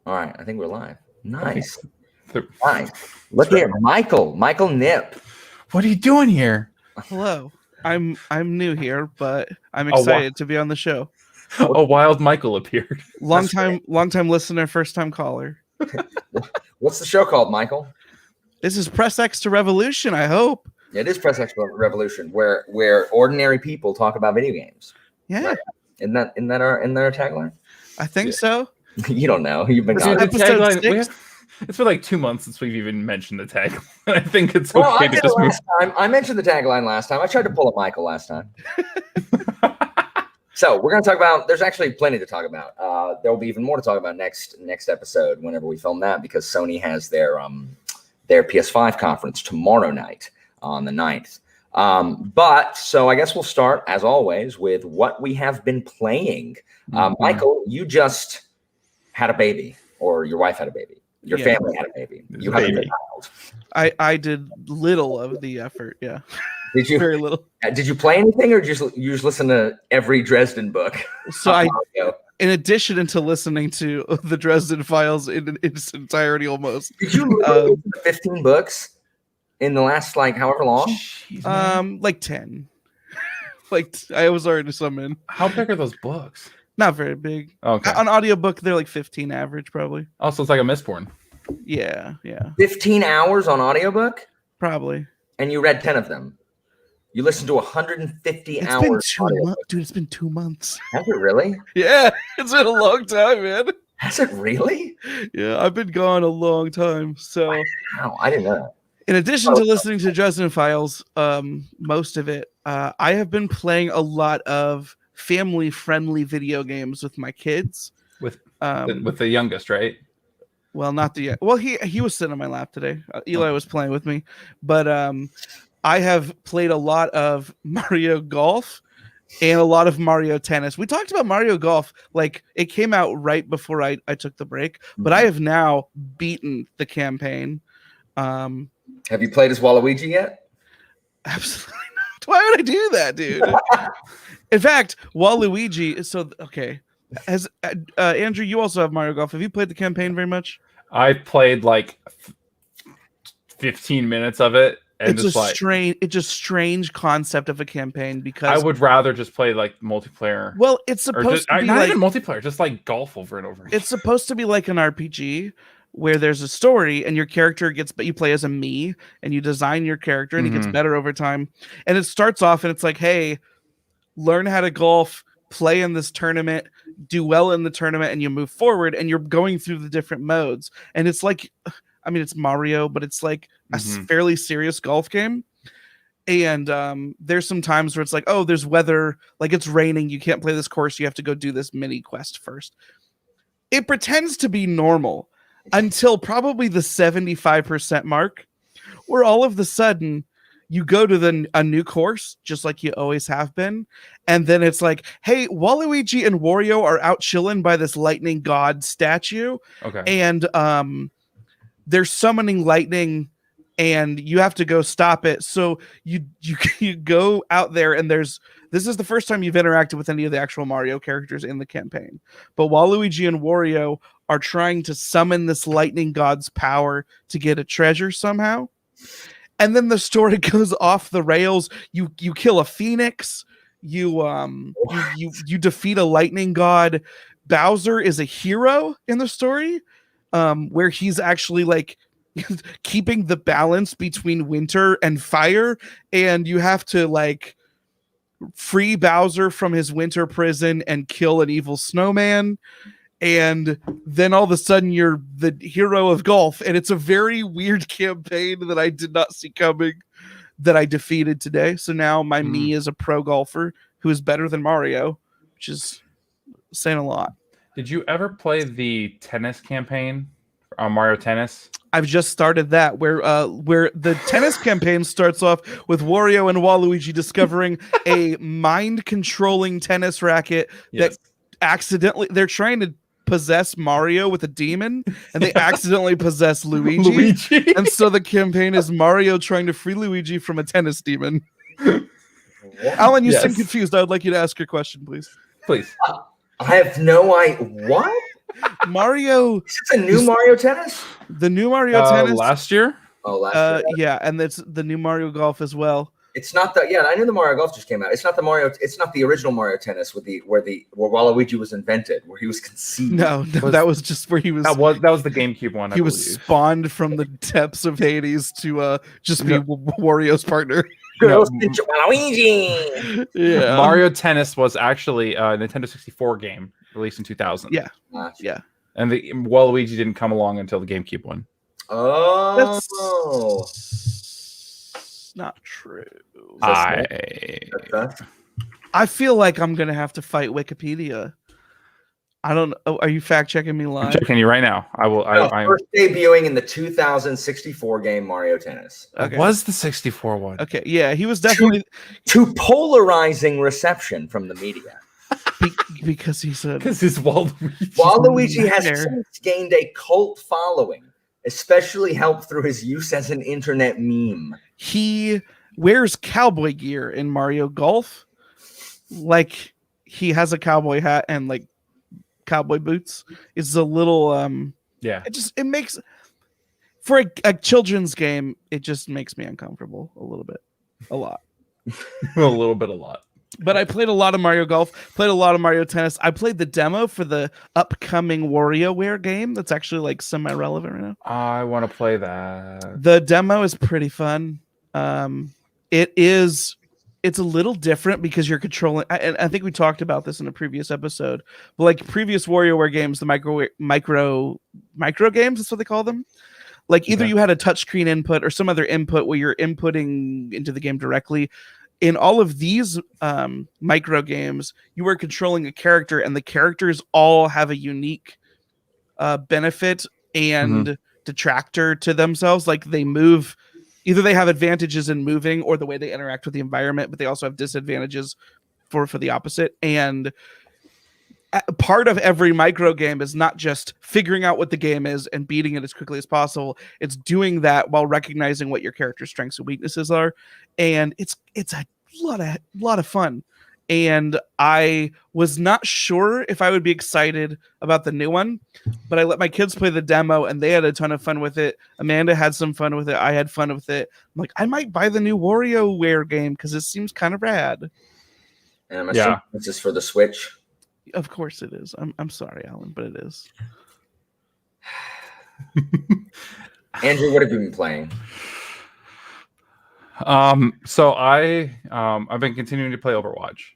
All right, I think we're live. Nice. The- Nice. Look here, michaeknipp. What are you doing here? Hello. I'm new here, but I'm Oh, wow. excited to be on the show. A wild Michael appeared. Long time listener, first time caller. What's the show called, Michael? This is Press X to Revolution, I hope. It is Press X Revolution, where ordinary people talk about video games. Yeah. Right? Isn't that our tagline? I think so. You don't know. You've been Is gone. it episode tagline, 6? it's been like 2 months since we've even mentioned the tag. I think it's Well, okay I to did just it move. last time. I mentioned the tagline last time. I tried to pull a Michael last time. So we're going to talk about. There's actually plenty to talk about. There will be even more to talk about next episode whenever we film that, because Sony has their PS5 conference tomorrow night on the 9th. But so I guess we'll start as always with what we have been playing. Michael, you just had a baby, or your wife had a baby. Your family had a baby. You had a child. I did little of the effort, yeah. Did you? Very little. Did you play anything, or you just listen to every Dresden book? So in addition to listening to the Dresden Files in its entirety almost. Did you listen to 15 books in the last however long? Jeez, like 10. I was already some in. How big are those books? Not very big. Okay. On audiobook, they're like 15 average, probably. Also, it's like a Mistborn. Yeah. 15 hours on audiobook? Probably. And you read 10 of them. You listened to 150 hours. Dude, it's been 2 months. Has it really? Yeah, it's been a long time, man. Has it really? Yeah, I've been gone a long time. So wow, I didn't know that. In addition to listening to Dresden Files, most of it, I have been playing a lot of family-friendly video games with my kids. With the youngest, right? Well, not the well. He was sitting on my lap today. Eli was playing with me, but I have played a lot of Mario Golf and a lot of Mario Tennis. We talked about Mario Golf, it came out right before I took the break, but I have now beaten the campaign. Have you played as Waluigi yet? Absolutely not. Why would I do that, dude? In fact, Waluigi. So okay, has Andrew? You also have Mario Golf. Have you played the campaign very much? I played 15 minutes of it. And it's a strange concept of a campaign, because I would rather just play multiplayer. Well, it's supposed to be not even multiplayer, just golf over and over again. It's supposed to be like an RPG where there's a story and your character but you play as a Mii and you design your character and it gets better over time. And it starts off and it's like, hey, learn how to golf, play in this tournament, do well in the tournament, and you move forward and you're going through the different modes. And it's it's Mario, but it's a fairly serious golf game. And there's some times where it's like, oh, there's weather, it's raining, you can't play this course, you have to go do this mini quest first. It pretends to be normal until probably the 75% mark, where all of a sudden you go to a new course, just like you always have been. And then it's like, hey, Waluigi and Wario are out chilling by this lightning god statue. Okay. And they're summoning lightning and you have to go stop it. So you go out there and this is the first time you've interacted with any of the actual Mario characters in the campaign. But Waluigi and Wario are trying to summon this lightning god's power to get a treasure somehow. And then the story goes off the rails. You kill a phoenix. You defeat a lightning god. Bowser is a hero in the story, where he's actually keeping the balance between winter and fire, and you have to free Bowser from his winter prison and kill an evil snowman. And then all of a sudden you're the hero of golf, and it's a very weird campaign that I did not see coming, that I defeated today. So now my Mii is a pro golfer who is better than Mario, which is saying a lot. Did you ever play the tennis campaign on Mario Tennis? I've just started that, where the tennis campaign starts off with Wario and Waluigi discovering a mind-controlling tennis racket that they're trying to possess Mario with a demon, and they accidentally possess Luigi. And so the campaign is Mario trying to free Luigi from a tennis demon. Alan, you seem confused. I would like you to ask your question, please. Please. I have no idea. What? Mario, Is this a new Mario Tennis? the new Mario Tennis. Last year. Oh, last year. Yeah, and it's the new Mario Golf as well. It's not the I knew the Mario Golf just came out. It's not the Mario. It's not the original Mario Tennis where Waluigi was invented, where he was conceived. No, that was just where he was. That was the GameCube one. He was spawned from the depths of Hades to just be Wario's partner. No. Waluigi. Yeah, Mario Tennis was actually a Nintendo 64 game released in 2000. Yeah, yeah. And the Waluigi didn't come along until the GameCube one. Oh, that's not true. I feel like I'm gonna have to fight Wikipedia. I don't know. Are you fact checking me live? I'm checking you right now. I will. First debuting in the 2064 game Mario Tennis. Okay. It was the 64 one. Okay, yeah, he was definitely to polarizing reception from the media. Because he's Waluigi. Waluigi has since gained a cult following, especially helped through his use as an internet meme. He wears cowboy gear in Mario Golf, like he has a cowboy hat and like cowboy boots. It's a little it makes for a children's game, it just makes me uncomfortable a little bit, a lot. A lot. But I played a lot of Mario Golf, played a lot of Mario Tennis. I played the demo for the upcoming WarioWare game that's actually like semi-relevant right now. I want to play that. The demo is pretty fun. It's a little different because you're controlling, and I think we talked about this in a previous episode, but like previous WarioWare games, the micro games, that's what they call them. Like either you had a touchscreen input or some other input where you're inputting into the game directly. In all of these micro games, you are controlling a character, and the characters all have a unique benefit and detractor to themselves. Like they move, either they have advantages in moving or the way they interact with the environment, but they also have disadvantages for the opposite. And part of every micro game is not just figuring out what the game is and beating it as quickly as possible. It's doing that while recognizing what your character's strengths and weaknesses are. And it's a lot of fun. And I was not sure if I would be excited about the new one, but I let my kids play the demo and they had a ton of fun with it. Amanda had some fun with it. I had fun with it. I'm like, I might buy the new WarioWare game because it seems kind of rad. And I'm assuming this is for the Switch. Of course it is. I'm sorry, Alan, but it is. Andrew, what have you been playing? So I've been continuing to play Overwatch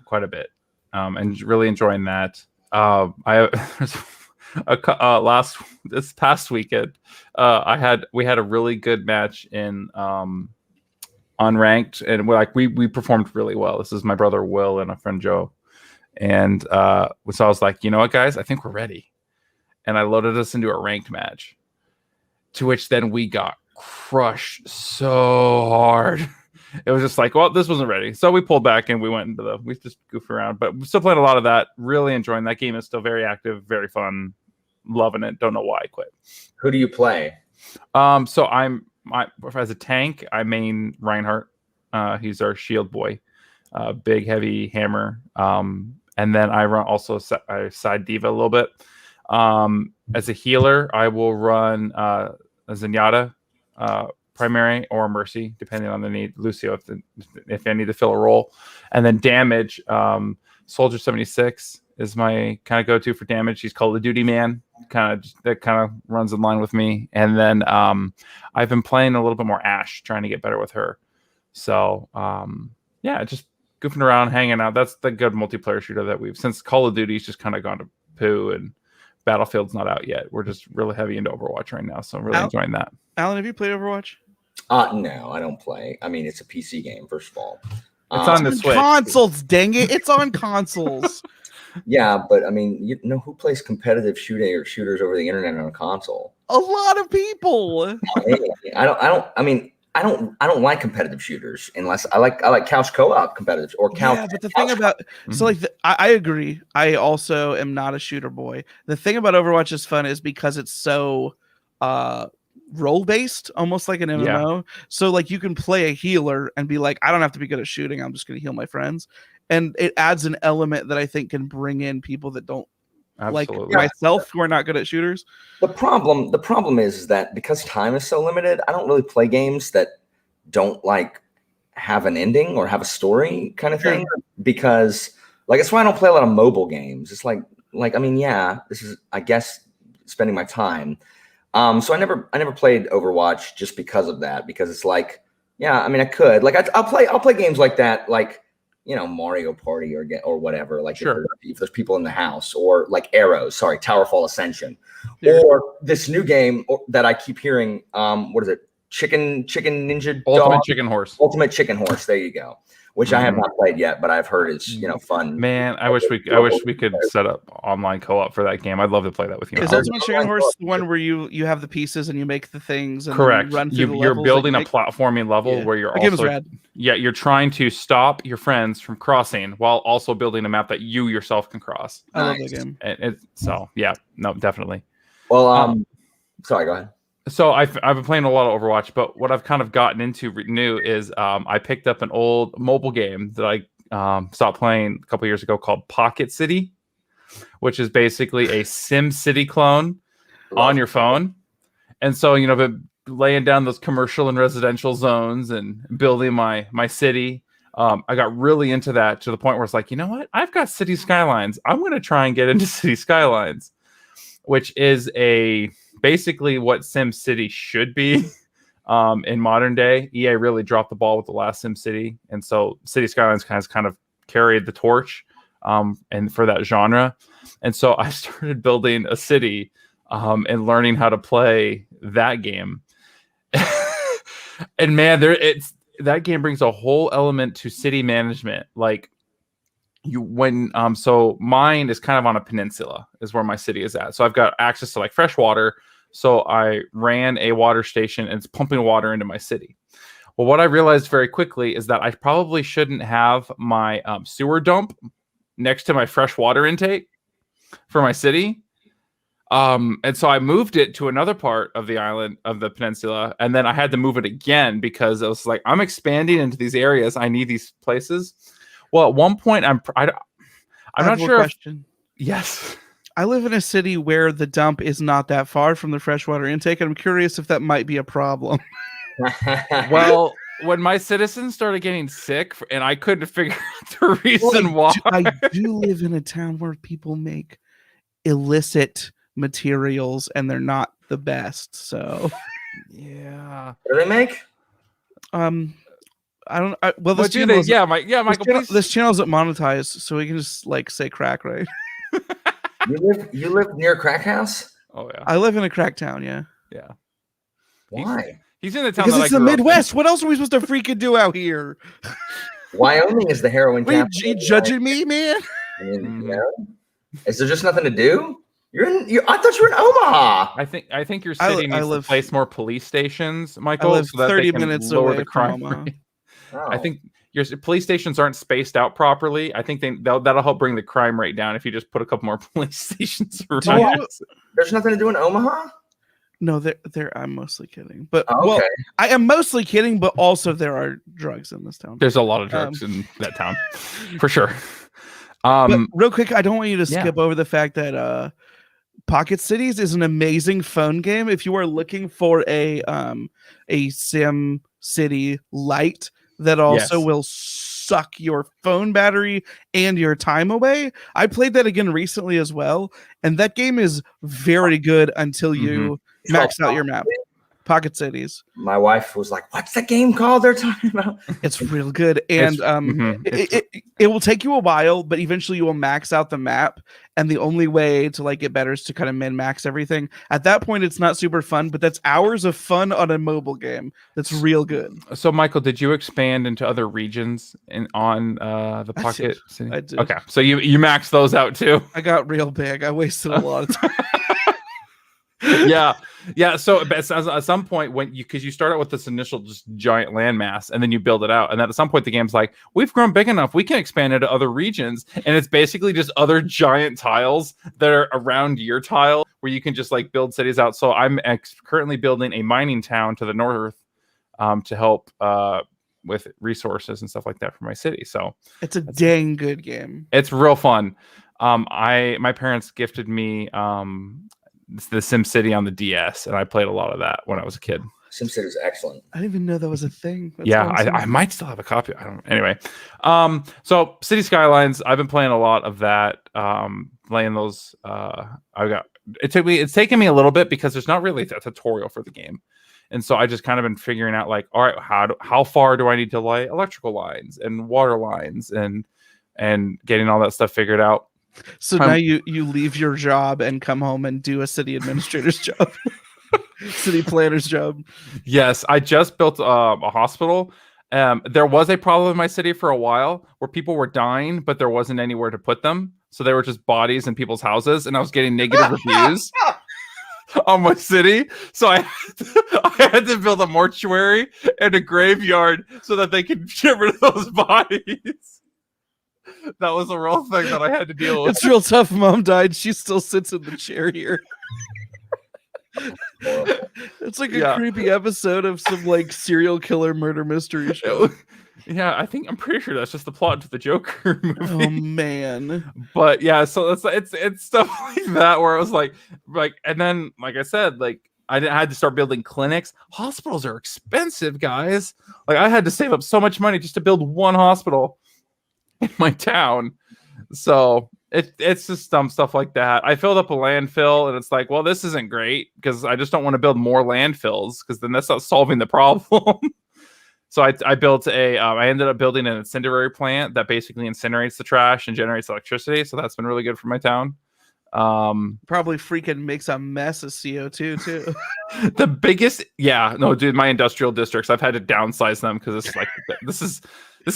quite a bit, and really enjoying that. This past weekend, we had a really good match in unranked, and we performed really well. This is my brother Will and a friend Joe. And so I was like, you know what, guys, I think we're ready. And I loaded us into a ranked match, to which then we got crushed so hard. It was just like, well, this wasn't ready. So we pulled back and we just goofed around. But we're still playing a lot of that. Really enjoying that game. Is still very active, very fun. Loving it. Don't know why I quit. Who do you play? So as a tank, I main Reinhardt. He's our shield boy. Big, heavy hammer. And then I run also I side diva a little bit. As a healer, I will run a Zenyatta primary or Mercy, depending on the need. Lucio, if I need to fill a role. And then damage, Soldier 76 is my kind of go-to for damage. He's Call of Duty man. That kind of runs in line with me. And then I've been playing a little bit more Ashe, trying to get better with her. So just goofing around, hanging out. That's the good multiplayer shooter that since Call of Duty's just kind of gone to poo and Battlefield's not out yet. We're just really heavy into Overwatch right now, so I'm really enjoying that. Alan, have you played Overwatch? No, I don't play. I mean, it's a PC game, first of all. It's on the Switch. Consoles, dang it! It's on consoles. Yeah, but I mean, you know who plays competitive shooters over the internet on a console? A lot of people. I don't like competitive shooters unless I like couch co-op competitive or couch. Yeah, but the thing about I agree. I also am not a shooter boy. The thing about Overwatch is fun is because it's so role based, almost like an MMO. Yeah. So like you can play a healer and be like, I don't have to be good at shooting. I'm just going to heal my friends, and it adds an element that I think can bring in people that don't Absolutely. like myself, who are not good at shooters. The problem is that because time is so limited, I don't really play games that don't like have an ending or have a story kind of thing. Because like it's why I don't play a lot of mobile games. It's like I mean, yeah, this is I guess spending my time. So I never played Overwatch just because of that. Because it's like, yeah, I mean, I could like I'll play games like that, like Mario Party or whatever. Like if there's people in the house, or like Towerfall Ascension, or this new game that I keep hearing. What is it? Chicken Ninja Ultimate Dog? Chicken Horse. Ultimate Chicken Horse. There you go. Which I have not played yet, but I've heard is fun. Man, I wish we could set up online co-op for that game. I'd love to play that with you. Is Ultimate Chicken Horse the one where you have the pieces and you make the things? And correct. Run through You're building a platforming level where you're also you're trying to stop your friends from crossing while also building a map that you yourself can cross. I love that game. So yeah, no, definitely. Well, sorry, go ahead. So I've been playing a lot of Overwatch, but what I've kind of gotten into new is I picked up an old mobile game that I stopped playing a couple years ago called Pocket City, which is basically a Sim City clone on your phone. And so, been laying down those commercial and residential zones and building my city. I got really into that to the point where it's like, you know what? I've got City Skylines. I'm going to try and get into City Skylines, which is basically what SimCity should be in modern day. EA really dropped the ball with the last SimCity, and so City Skylines has kind of carried the torch and for that genre. And so I started building a city and learning how to play that game. And man, that game brings a whole element to city management. Like so mine is kind of on a peninsula is where my city is at. So I've got access to like fresh water. So I ran a water station and it's pumping water into my city. Well, what I realized very quickly is that I probably shouldn't have my sewer dump next to my fresh water intake for my city. And so I moved it to another part of the island of the peninsula. And then I had to move it again because I was like, I'm expanding into these areas. I need these places. Well, at one point, I'm not sure. Yes. I live in a city where the dump is not that far from the freshwater intake, and I'm curious if that might be a problem. Well, when my citizens started getting sick, and I couldn't figure out the reason why. I do live in a town where people make illicit materials, and they're not the best. So, yeah. What do they make? I don't. Well, this channel. Michael. This channel isn't monetized, so we can just say crack, right? You live near a crack house? Oh yeah. I live in a crack town. Yeah. Yeah. Why? He's in the town because that it's the Midwest. What else are we supposed to freaking do out here? Wyoming is the heroin capital. You judging me, man? I mean, is there just nothing to do? I thought you were in Omaha. I think your city needs to place more police stations, Michael. I live 30 minutes away from Omaha. Oh. I think your police stations aren't spaced out properly. I think that'll help bring the crime rate down if you just put a couple more police stations around. There's nothing to do in Omaha? No, I'm mostly kidding. But okay. I am mostly kidding, but also there are drugs in this town. There's a lot of drugs in that town, for sure. But real quick, I don't want you to skip over the fact that Pocket Cities is an amazing phone game. If you are looking for a Sim City light that also will suck your phone battery and your time away. I played that again recently as well, and that game is very good until you max out your map. Pocket Cities. My wife was like, "What's the game called they're talking about?" It's real good, and it will take you a while, but eventually you will max out the map. And the only way to get better is to kind of min-max everything. At that point, it's not super fun, but that's hours of fun on a mobile game. That's real good. So, Michael, did you expand into other regions on the Pocket City? I did. Okay, so you maxed those out too. I got real big. I wasted a lot of time. Yeah. So at some point, because you start out with this initial just giant landmass, and then you build it out, and then at some point the game's like, we've grown big enough, we can expand into other regions, and it's basically just other giant tiles that are around your tile where you can just build cities out. So I'm currently building a mining town to the north to help with resources and stuff like that for my city. So it's a dang good game. It's real fun. My parents gifted me the SimCity on the DS, and I played a lot of that when I was a kid. SimCity is excellent. I didn't even know that was a thing. That's yeah, awesome. I might still have a copy. I don't. Anyway, so City Skylines. I've been playing a lot of that. Playing those. It's taken me a little bit because there's not really a tutorial for the game, and so I just kind of been figuring out like, all right, how far do I need to lay electrical lines and water lines and getting all that stuff figured out. So now you leave your job and come home and do a city administrator's job, city planner's job. Yes, I just built a hospital. There was a problem in my city for a while where people were dying, but there wasn't anywhere to put them. So they were just bodies in people's houses, and I was getting negative reviews on my city. So I had to build a mortuary and a graveyard so that they could get rid of those bodies. That was a real thing that I had to deal with. It's real tough. Mom died. She still sits in the chair here. It's like a creepy episode of some like serial killer murder mystery show. Yeah, I'm pretty sure that's just the plot to the Joker movie. Oh man. But yeah, so it's stuff like that where I was like, and then like I said, like I had to start building clinics. Hospitals are expensive, guys. Like I had to save up so much money just to build one hospital in my town. So it's just dumb stuff like that. I filled up a landfill, and it's like, well, this isn't great because I just don't want to build more landfills because then that's not solving the problem. So I built I ended up building an incendiary plant that basically incinerates the trash and generates electricity. So that's been really good for my town. Probably freaking makes a mess of CO2 too. The biggest, dude, my industrial districts, I've had to downsize them because it's like this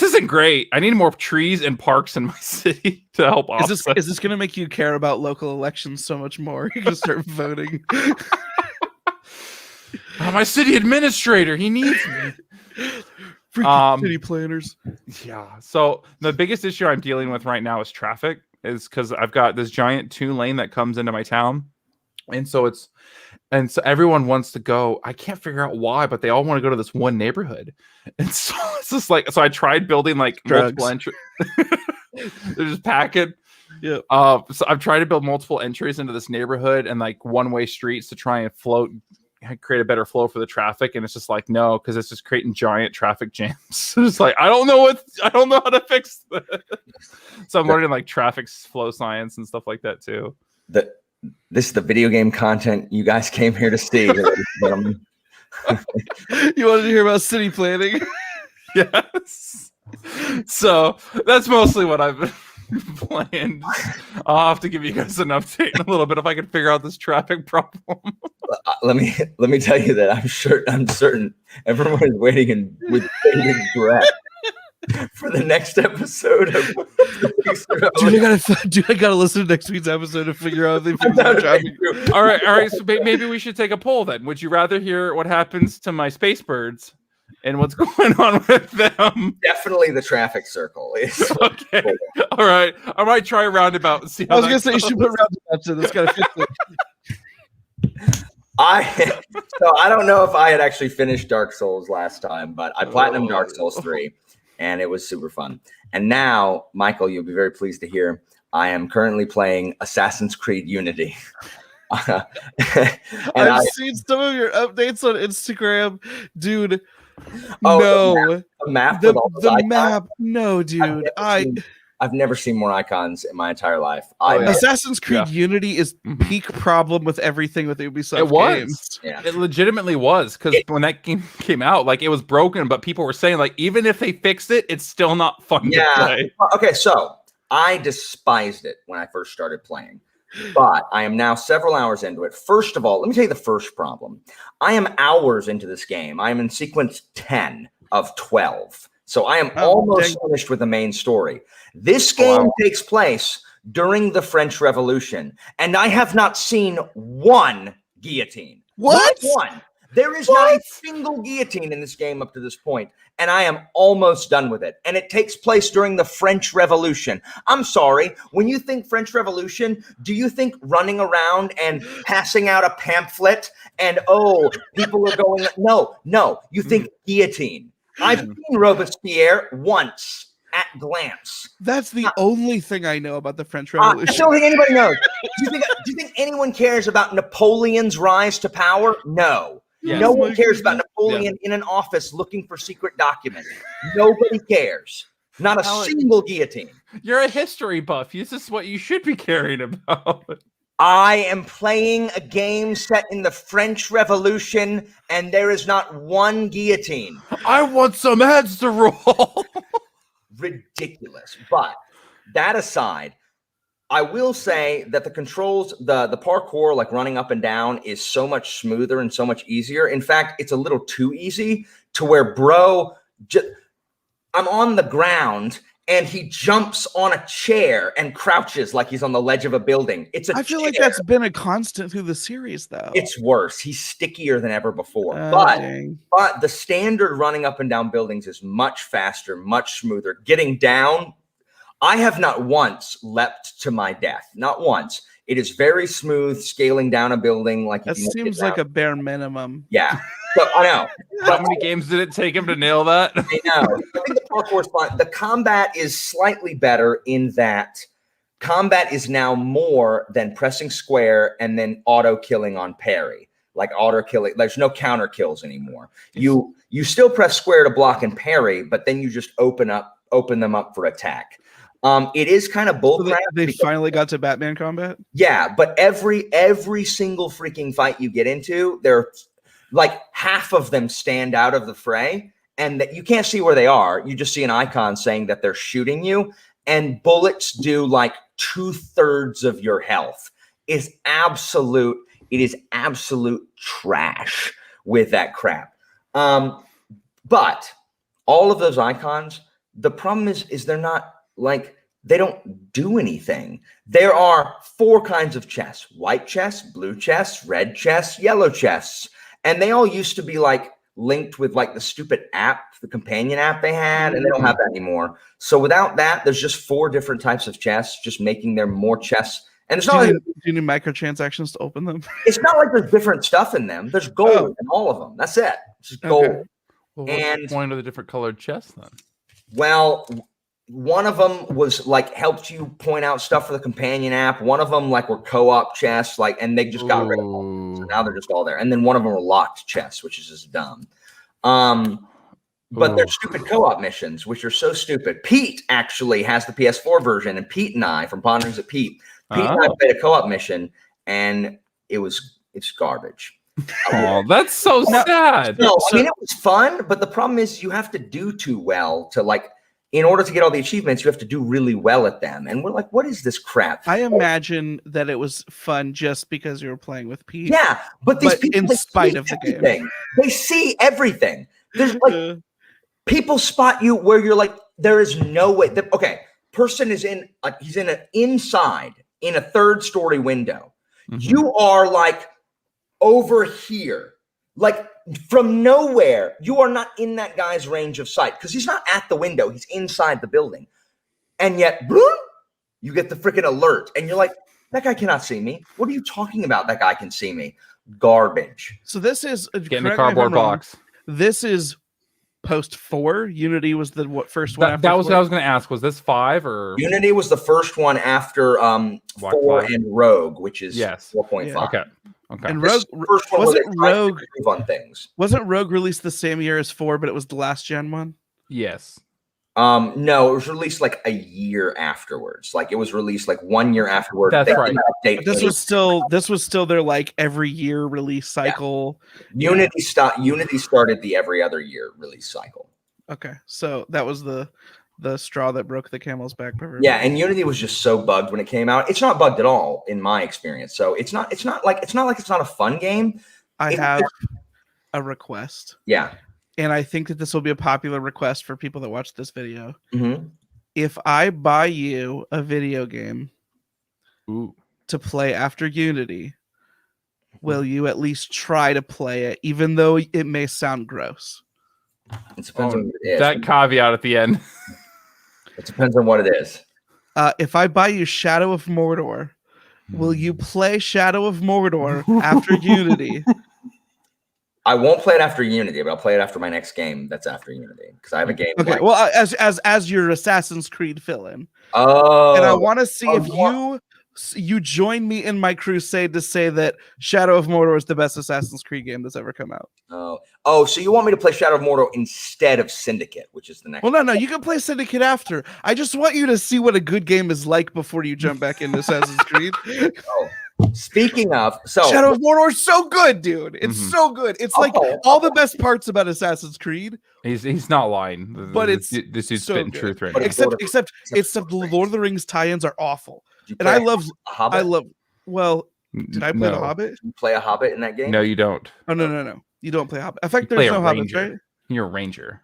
isn't great. I need more trees and parks in my city to help offset. Is this going to make you care about local elections so much more? You can start voting. My city administrator, he needs me. Freaking city planners. Yeah. So the biggest issue I'm dealing with right now is traffic. Is because I've got this giant 2-lane that comes into my town, and so everyone wants to go. I can't figure out why, but they all want to go to this one neighborhood, and so it's just like I tried building like multiple entries. They're just packing. Yeah. So I've tried to build multiple entries into this neighborhood and like one-way streets to try and create a better flow for the traffic, and it's just like no, because it's just creating giant traffic jams. It's like I don't know how to fix this. So I'm learning like traffic flow science and stuff like that too. This is the video game content you guys came here to see. You wanted to hear about city planning? Yes. So that's mostly what I've been playing. I'll have to give you guys an update in a little bit if I can figure out this traffic problem. Let me tell you that I'm certain everyone is waiting with bated breath for the next episode of Dude, I gotta listen to next week's episode to figure out if they all right. So maybe we should take a poll then. Would you rather hear what happens to my space birds and what's going on with them? Definitely the traffic circle. Okay. All right. I might try a roundabout and see how I was gonna say you should put roundabouts in. That's gotta fit it. I don't know if I had actually finished Dark Souls last time, but I platinumed Dark Souls 3, and it was super fun. And now, Michael, you'll be very pleased to hear, I am currently playing Assassin's Creed Unity. I've seen some of your updates on Instagram, dude. The map. The map. No, dude. I've never seen more icons in my entire life. Assassin's Creed Unity is peak problem with everything with Ubisoft games. Yeah. It legitimately was, because when that game came out, like it was broken, but people were saying like even if they fixed it, it's still not fun to play. Okay, so I despised it when I first started playing, but I am now several hours into it. First of all, let me tell you the first problem. I am hours into this game. I am in sequence 10 of 12. So I am almost finished with the main story. This game takes place during the French Revolution, and I have not seen one guillotine. What? Not one. There is not a single guillotine in this game up to this point, and I am almost done with it. And it takes place during the French Revolution. I'm sorry, when you think French Revolution, do you think running around and passing out a pamphlet and, people are going, no, you think guillotine. I've seen Robespierre once. at glance. That's the only thing I know about the French That's Revolution. the only thing anybody knows. Do you think anyone cares about Napoleon's rise to power? No. Yes. No Oh one my cares about goodness. Napoleon in an office looking for secret documents. Nobody cares. Not a Alex, single guillotine. You're a history buff. This is what you should be caring about. I am playing a game set in the French Revolution, and there is not one guillotine. I want some heads to roll. Ridiculous. But that aside, I will say that the controls, the parkour, like running up and down, is so much smoother and so much easier. In fact, it's a little too easy to where, bro, I'm on the ground and he jumps on a chair and crouches like he's on the ledge of a building. I feel like that's been a constant through the series, though. It's worse. He's stickier than ever before. Dang. But the standard running up and down buildings is much faster, much smoother. Getting down, I have not once leapt to my death. Not once. It is very smooth scaling down a building. Like That seems like a bare minimum. Yeah. So, I know. How many games did it take him to nail that? I know. I think the parkour is fine. The combat is slightly better in that combat is now more than pressing square and then auto killing on parry. Like auto killing, there's no counter kills anymore. You still press square to block and parry, but then you just open them up for attack. It is kind of bullcrap. So they finally got to Batman combat. Yeah, but every single freaking fight you get into, they're like half of them stand out of the fray, and that you can't see where they are. You just see an icon saying that they're shooting you, and bullets do like 2/3 of your health. It is absolute trash with that crap. But all of those icons, the problem is they're not like, they don't do anything. There are 4 kinds of chests: white chests, blue chests, red chests, yellow chests. And they all used to be like linked with like the stupid app, the companion app they had, and they don't have that anymore. So without that, there's just 4 different types of chests, just making there more chests. And it's not do you need microtransactions to open them? it's not like there's different stuff in them. There's gold in all of them. That's it. It's just gold. Okay. Well, what's And- the point of the different colored chests then? Well, one of them was like helped you point out stuff for the companion app. One of them like were co-op chests, like, and they just got rid of them. So now they're just all there. And then one of them were locked chests, which is just dumb. But they're stupid co-op missions, which are so stupid. Pete actually has the PS4 version, and Pete and I from Ponderings at Pete and I played a co-op mission, and it's garbage. Oh, that's so sad. No, I mean, it was fun, but the problem is you have to do too well to like, in order to get all the achievements, you have to do really well at them. And we're like, what is this crap? I imagine that it was fun just because you were playing with Pete. Yeah, but these people, in they spite see of the game. everything. They see everything. There's like people spot you where you're like, there is no way. Okay, person is in, he's in an inside in a 3rd-story window. Mm-hmm. You are like over here, like from nowhere. You are not in that guy's range of sight because he's not at the window. He's inside the building. And yet, boom, you get the freaking alert. And you're like, that guy cannot see me. What are you talking about? That guy can see me. Garbage. So this is Get in the cardboard box. This is post 4. Unity was the first one. After That was 4? what I was going to ask. Was this 5 or? Unity was the first one after 4 and Rogue, which is 4.5. Yeah. Okay. And This Rogue is the first one wasn't where they tried to Rogue improve on things. wasn't Rogue released the same year as 4, but it was the last gen one? Yes. No, it was released like a year afterwards. Like it was released like 1 year afterwards. That's They right. didn't update This anything. was still their like every year release cycle. Unity started the every other year release cycle. Okay, so that was the straw that broke the camel's back. Yeah, and Unity was just so bugged when it came out. It's not bugged at all in my experience. So it's not like it's not a fun game. I have a request. Yeah. And I think that this will be a popular request for people that watch this video. Mm-hmm. If I buy you a video game to play after Unity, will you at least try to play it, even though it may sound gross? It depends on what it is. That caveat at the end. It depends on what it is. If I buy you Shadow of Mordor, will you play Shadow of Mordor after Unity? I won't play it after Unity, but I'll play it after my next game. That's after Unity because I have a game. Okay, like, well, as your Assassin's Creed fill-in, oh, and I want to see if you you join me in my crusade to say that Shadow of Mordor is the best Assassin's Creed game that's ever come out. So you want me to play Shadow of Mordor instead of Syndicate, which is the next? Well, no, you can play Syndicate after. I just want you to see what a good game is like before you jump back into Assassin's Creed. Speaking of, Shadow of Mordor is so good, dude. It's so good. It's like all the best parts about Assassin's Creed. He's not lying, but it's this dude's so spitting good. truth right But now. except the Lord of the Rings tie-ins are awful, and I love. Well, did I play The Hobbit? You play a Hobbit in that game? No, you don't. Oh no. You don't play Hobbit. In fact, there's no hobbits, right? You're a ranger.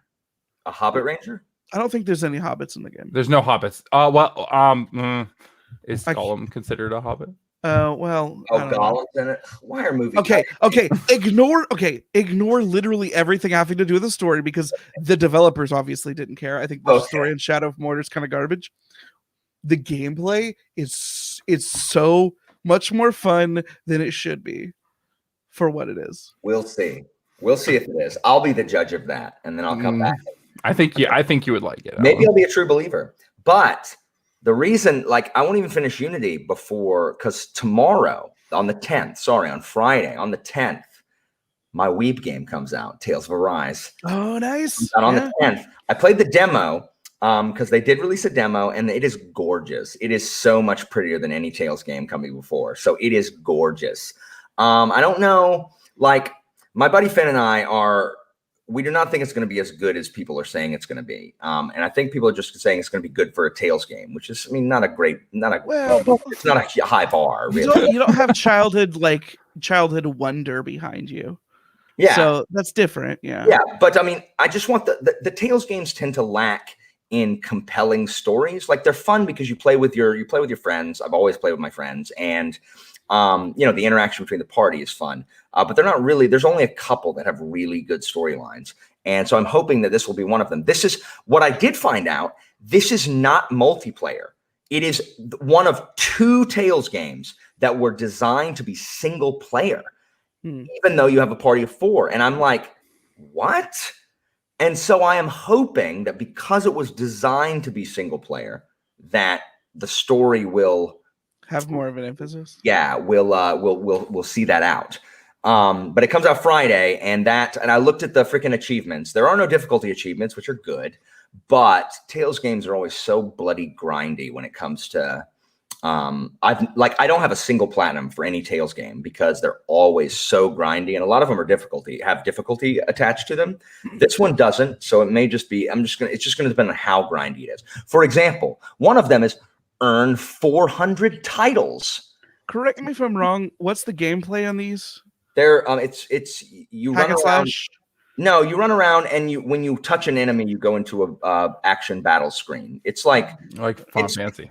A Hobbit ranger? I don't think there's any hobbits in the game. There's no hobbits. Is Gollum considered a hobbit? Well. Gollum's in it. Why are movies? Okay. Ignore literally everything having to do with the story because the developers obviously didn't care. I think the story in Shadow of Mordor is kind of garbage. The gameplay is so much more fun than it should be for what it is. We'll see if it is. I'll be the judge of that, and then I'll come back. I think you would like it. Maybe I'll be a true believer. But the reason, I won't even finish Unity because tomorrow on the 10th, on Friday on the 10th, my Weeb game comes out, Tales of Arise. Oh, nice. On the 10th. I played the demo because they did release a demo, and it is gorgeous. It is so much prettier than any Tales game coming before. So it is gorgeous. I don't know, my buddy Finn and we do not think it's going to be as good as people are saying it's going to be. And I think people are just saying it's going to be good for a Tales game, which is, it's not a high bar, really. You don't have childhood wonder behind you. Yeah. So that's different. Yeah. Yeah. But I just want the Tales games tend to lack in compelling stories. They're fun because you play with your friends. I've always played with my friends, and the interaction between the party is fun, but they're not really. There's only a couple that have really good storylines, and so I'm hoping that this will be one of them. This is what I did find out. This is not multiplayer. It is one of 2 Tales games that were designed to be single player, even though you have a party of 4. And I'm like, what? And so I am hoping that because it was designed to be single player, that the story will have more of an emphasis. Yeah, we'll see that out. But it comes out Friday, and I looked at the freaking achievements. There are no difficulty achievements, which are good, but Tales games are always so bloody grindy when it comes to I don't have a single platinum for any Tales game because they're always so grindy, and a lot of them have difficulty attached to them. This one doesn't, so it may just be it's just gonna depend on how grindy it is. For example, one of them is earn 400 titles. Correct me if I'm wrong. What's the gameplay on these? They're you Hack run around. No, you run around, and when you touch an enemy, you go into a action battle screen. It's like Final Fantasy.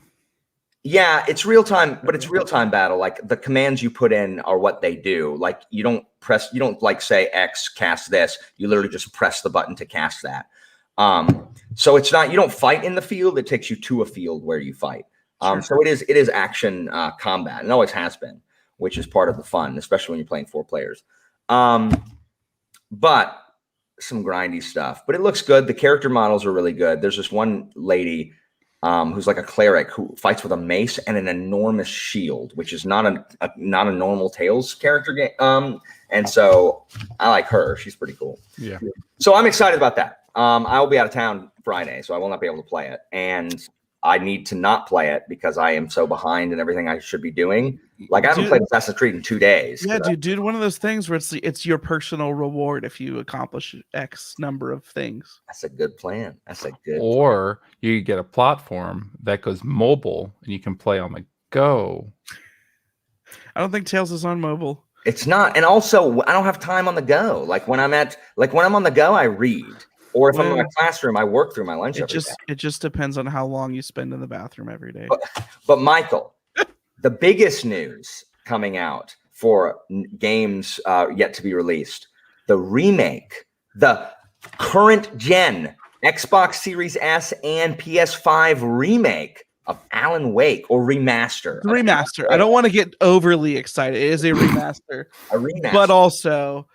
Yeah, it's real time, but it's real time battle. The commands you put in are what they do. You don't say X, cast this. You literally just press the button to cast that. So it's not, you don't fight in the field. It takes you to a field where you fight. So it is action combat, and always has been, which is part of the fun, especially when you're playing 4 players. But some grindy stuff, but it looks good. The character models are really good. There's this one lady who's like a cleric who fights with a mace and an enormous shield, which is not a normal Tales character game. And so I like her. She's pretty cool. Yeah. So I'm excited about that. I will be out of town Friday, so I will not be able to play it. And I need to not play it because I am so behind in everything I should be doing. I haven't played Assassin's Creed in 2 days. Yeah, dude, one of those things where it's your personal reward if you accomplish X number of things. That's a good plan. Or you get a platform that goes mobile and you can play on the go. I don't think Tales is on mobile. It's not, and also I don't have time on the go. When I'm on the go, I read. Or if I'm in my classroom, I work through my lunch every day. It just depends on how long you spend in the bathroom every day. But Michael, the biggest news coming out for games yet to be released, the remake, the current gen Xbox Series S and PS5 remake of Alan Wake, or remaster. Remaster. I don't want to get overly excited. It is a remaster. A remaster. But also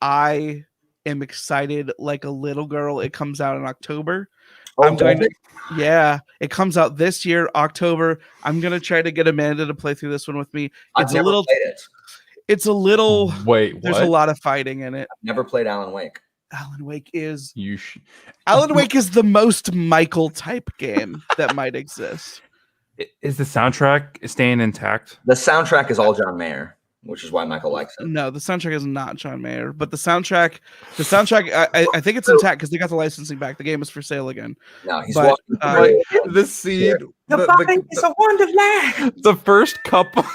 I am excited like a little girl. It comes out in October. Oh, I'm going does to, yeah, it comes out this year, October. I'm going to try to get Amanda to play through this one with me. I've never played it. It's a little, Wait, there's a lot of fighting in it. I've never played Alan Wake. Alan Wake is the most Michael type game that might exist. Is the soundtrack staying intact? The soundtrack is all John Mayer, which is why Michael likes it. No, the soundtrack is not John Mayer, but the soundtrack, I think it's intact because they got the licensing back. The game is for sale again. No, he's But, walking through The scene, the body is a wonderland. the first couple.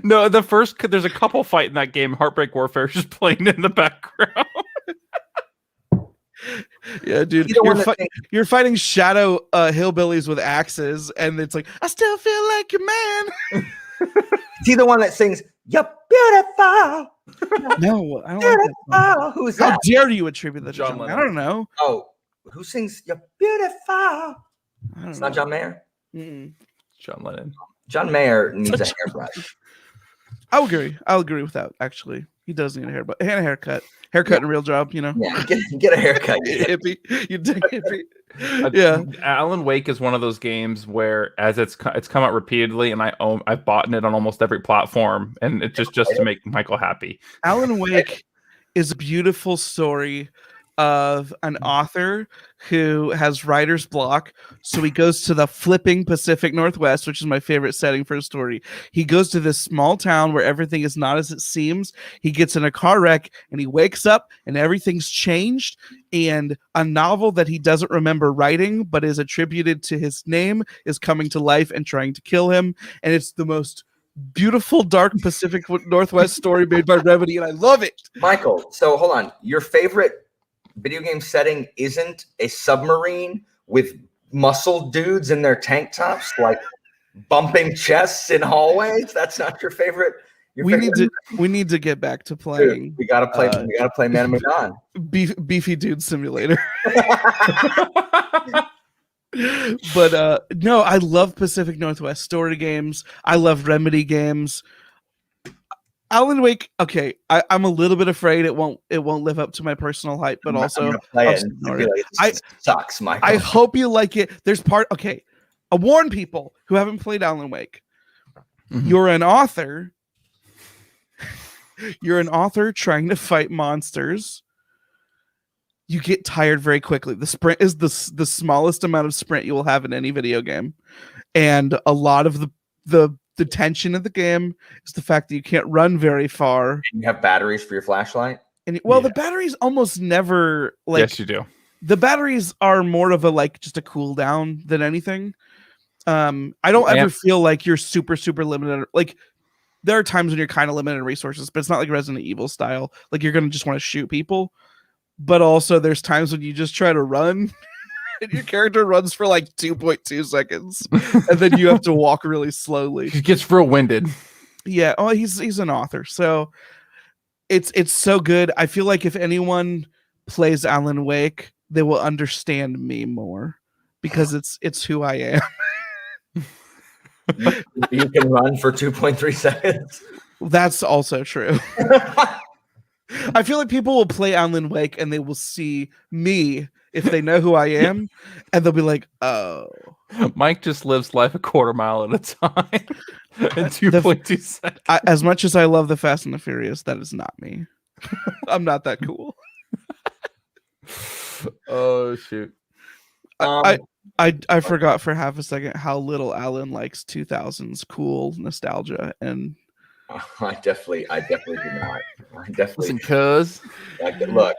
No, there's a couple fight in that game. Heartbreak Warfare is just playing in the background. Yeah, dude, you're fighting shadow hillbillies with axes, and it's like, I still feel like a man. Is he the one that sings "You're beautiful"? No, I don't like that song. Who's How that? dare you attribute that to John John Mayer? I Lennon. don't know. Oh, who sings "You're beautiful"? I don't It's know. not John Mayer. Mm-mm. John Lennon. John Mayer needs a hairbrush. I'll agree with that. Actually, he does need a haircut and a haircut. Haircut and a real job, you know. Yeah, get a haircut. Hippie, you dig hippie. Yeah, Alan Wake is one of those games where, as it's come out repeatedly, and I've bought it on almost every platform, and it's just to make Michael happy. Alan Wake is a beautiful story of an author who has writer's block. So he goes to the flipping Pacific Northwest, which is my favorite setting for a story. He goes to this small town where everything is not as it seems. He gets in a car wreck and he wakes up and everything's changed. And a novel that he doesn't remember writing, but is attributed to his name, is coming to life and trying to kill him. And it's the most beautiful, dark Pacific Northwest story made by Remedy, and I love it. Michael, so hold on. Your favorite video game setting isn't a submarine with muscle dudes in their tank tops, like bumping chests in hallways? That's not your favorite. We need to get back to playing. Dude, we gotta play Man of Medan. Beefy Dude Simulator. But no, I love Pacific Northwest story games. I love Remedy games. Alan Wake, okay, I'm a little bit afraid it won't live up to my personal hype, but also it sucks, Michael. I hope you like it. I warn people who haven't played Alan Wake. Mm-hmm. You're an author trying to fight monsters. You get tired very quickly. The sprint is the smallest amount of sprint you will have in any video game, and a lot of the tension of the game is the fact that you can't run very far. And you have batteries for your flashlight? And the batteries almost never yes, you do. The batteries are more of just a cooldown than anything. I don't ever feel like you're super, super limited. Like, there are times when you're kind of limited in resources, but it's not like Resident Evil style. Like, you're going to just want to shoot people. But also there's times when you just try to run and your character runs for 2.2 seconds, and then you have to walk really slowly. He gets real winded. Yeah. Oh, he's an author, so it's so good. I feel like if anyone plays Alan Wake, they will understand me more because it's who I am. You can run for 2.3 seconds. That's also true. I feel like people will play Alan Wake and they will see me if they know who I am, and they'll be like, "Oh, Mike just lives life a quarter mile at a time in 2.2 seconds." As much as I love the Fast and the Furious, that is not me. I'm not that cool. Oh shoot! I forgot for half a second how little Alan likes 2000s cool nostalgia, and I definitely do not. I definitely listen, cuz look.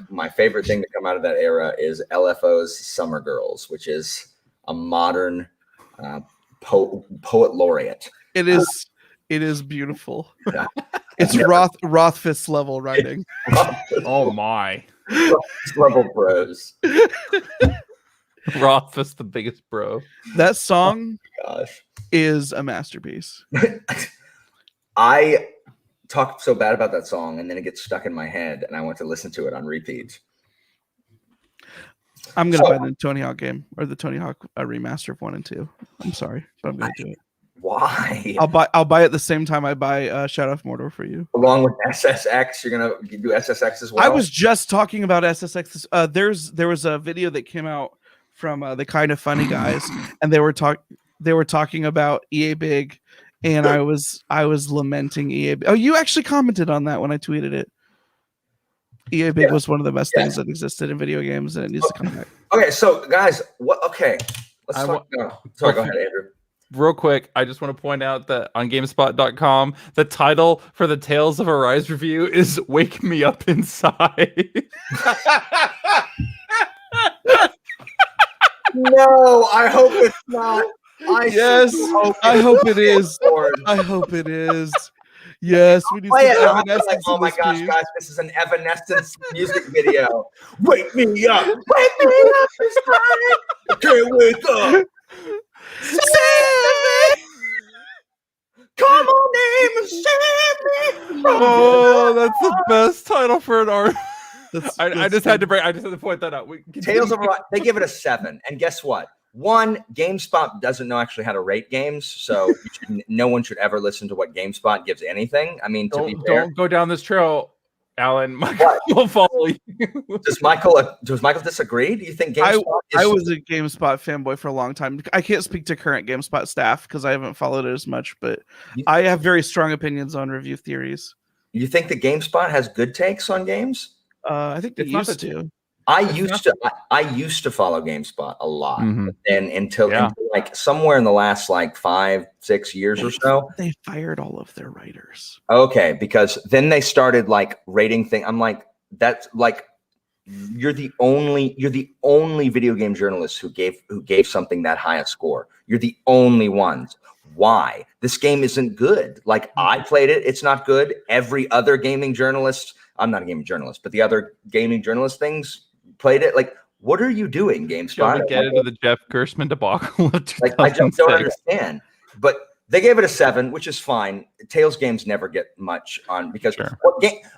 My favorite thing to come out of that era is LFO's Summer Girls, which is a modern poet laureate. It is beautiful. Yeah. It's Rothfuss level writing. Oh my! Level bros. Rothfuss, the biggest bro. That song, gosh, is a masterpiece. I talk so bad about that song, and then it gets stuck in my head, and I want to listen to it on repeat. I'm gonna buy the Tony Hawk game or the Tony Hawk remaster of 1 and 2. I'm sorry, but I'm gonna do it. Why? I'll buy it the same time I buy Shadow of Mordor for you. Along with SSX, you're gonna do SSX as well. I was just talking about SSX. There was a video that came out from the Kind of Funny guys, and they were talking about EA Big, and I was lamenting EA. Oh, you actually commented on that when I tweeted it. EA Big was one of the best things that existed in video games, and it needs to come back. Okay, so guys, okay, let's talk. Sorry, go ahead, Andrew. Real quick, I just want to point out that on GameSpot.com, the title for the Tales of Arise review is "Wake Me Up Inside." No, I hope it's not. I hope it is. I hope it is. Yes, we need some Evanescence. Oh my gosh, guys, this is an Evanescence music video. Wake me up inside. I can't wake up. Save me. Come on, name and save me. Oh, that's the best title for an art. I just had to point that out. Tales of Arise, they give it a 7, and guess what? One, GameSpot doesn't know actually how to rate games, so no one should ever listen to what GameSpot gives anything. I mean, to be fair, don't go down this trail, Alan. Michael will follow you. Does Michael disagree? Do you think GameSpot I was a GameSpot fanboy for a long time. I can't speak to current GameSpot staff because I haven't followed it as much, but I have very strong opinions on review theories. You think that GameSpot has good takes on games? I think they used to. I used to follow GameSpot a lot, but then until like somewhere in the last like 5-6 years or so, they fired all of their writers. Okay, because then they started like rating thing. I'm like, that's like you're the only video game journalist who gave something that high a score. You're the only ones. Why? This game isn't good. Like I played it, it's not good. Every other gaming journalist, I'm not a gaming journalist, but the other gaming journalist things played it. Like, what are you doing, GameSpot? Shall we get into the Jeff Gerstmann debacle? Like, I don't understand. But they gave it a 7, which is fine. Tales games never get much on because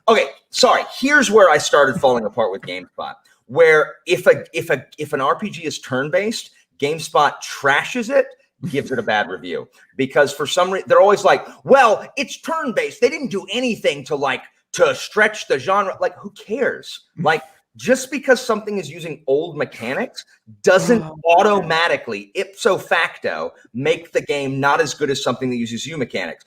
okay, sorry. Here's where I started falling apart with GameSpot. Where if an RPG is turn-based, GameSpot trashes it, gives it a bad review. Because for some reason they're always like, well, it's turn-based. They didn't do anything to stretch the genre. Like, who cares? Like, just because something is using old mechanics doesn't automatically, ipso facto, make the game not as good as something that uses new mechanics.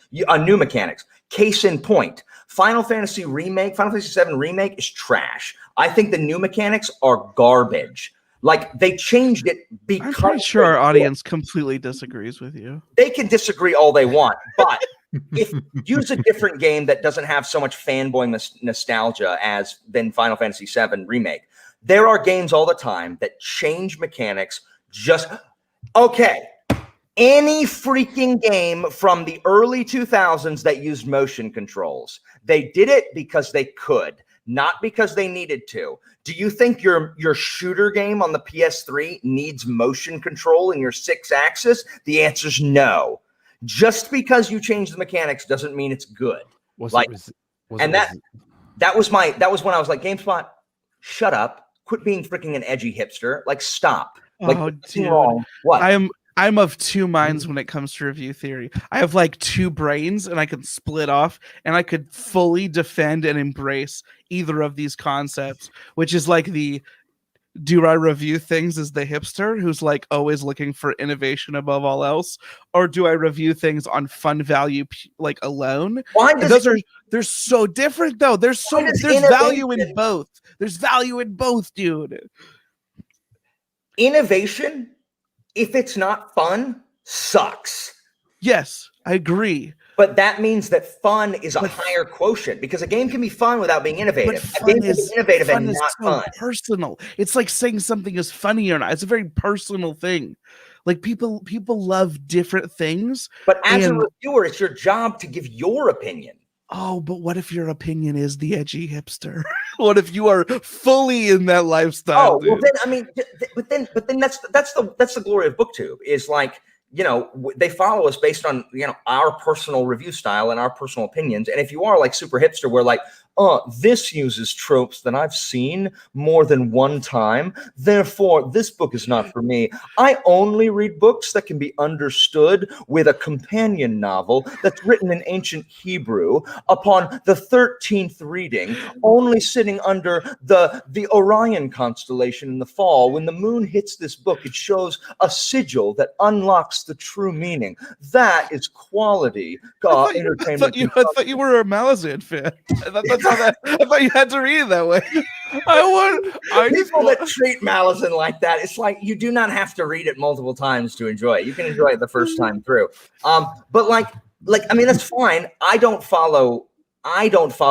Case in point, Final Fantasy VII Remake is trash. I think the new mechanics are garbage. Like, they changed it because I'm pretty sure our audience completely disagrees with you. They can disagree all they want, but if use a different game that doesn't have so much fanboy nostalgia as than Final Fantasy VII Remake. There are games all the time that change mechanics. Okay, any freaking game from the early 2000s that used motion controls. They did it because they could, not because they needed to. Do you think your shooter game on the PS3 needs motion control in your 6-axis? The answer is no. Just because you change the mechanics doesn't mean it's good. That was when I was like, GameSpot, shut up, quit being freaking an edgy hipster, like stop. Like, dude. Wrong. What? I'm of two minds when it comes to review theory. I have like two brains and I can split off and I could fully defend and embrace either of these concepts, which is like do I review things as the hipster who's like always looking for innovation above all else, or do I review things on fun value like alone? They're so different though. There's value in both. There's value in both, dude. Innovation, if it's not fun, sucks. Yes, I agree. But that means that fun is a higher quotient because a game can be fun without being innovative. A game can be innovative and not fun. Personal. It's like saying something is funny or not. It's a very personal thing. Like people love different things. But as a reviewer, it's your job to give your opinion. Oh, but what if your opinion is the edgy hipster? What if you are fully in that lifestyle? Oh, well, then I mean, but then that's the glory of BookTube is like, you know, they follow us based on, you know, our personal review style and our personal opinions. And if you are like super hipster, we're like, this uses tropes that I've seen more than one time. Therefore, this book is not for me. I only read books that can be understood with a companion novel that's written in ancient Hebrew upon the 13th reading, only sitting under the Orion constellation in the fall. When the moon hits this book, it shows a sigil that unlocks the true meaning. That is quality entertainment. I thought you were a Malazan fan. I thought you had to read it that way. People that treat Malazan like that, it's like you do not have to read it multiple times to enjoy it. You can enjoy it the first time through. But like I mean, that's fine. I don't follow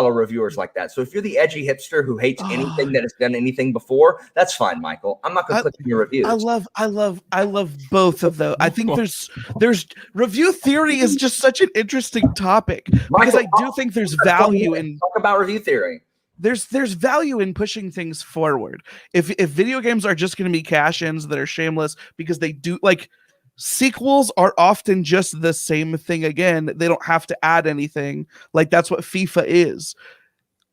reviewers like that. So if you're the edgy hipster who hates anything that has done anything before, that's fine, Michael. I'm not going to click on your reviews. I love both of those. I think there's review theory is just such an interesting topic because I do think there's value in talk about review theory. There's value in pushing things forward. If video games are just going to be cash-ins that are shameless because they do like. Sequels are often just the same thing again. They don't have to add anything. Like that's what FIFA is.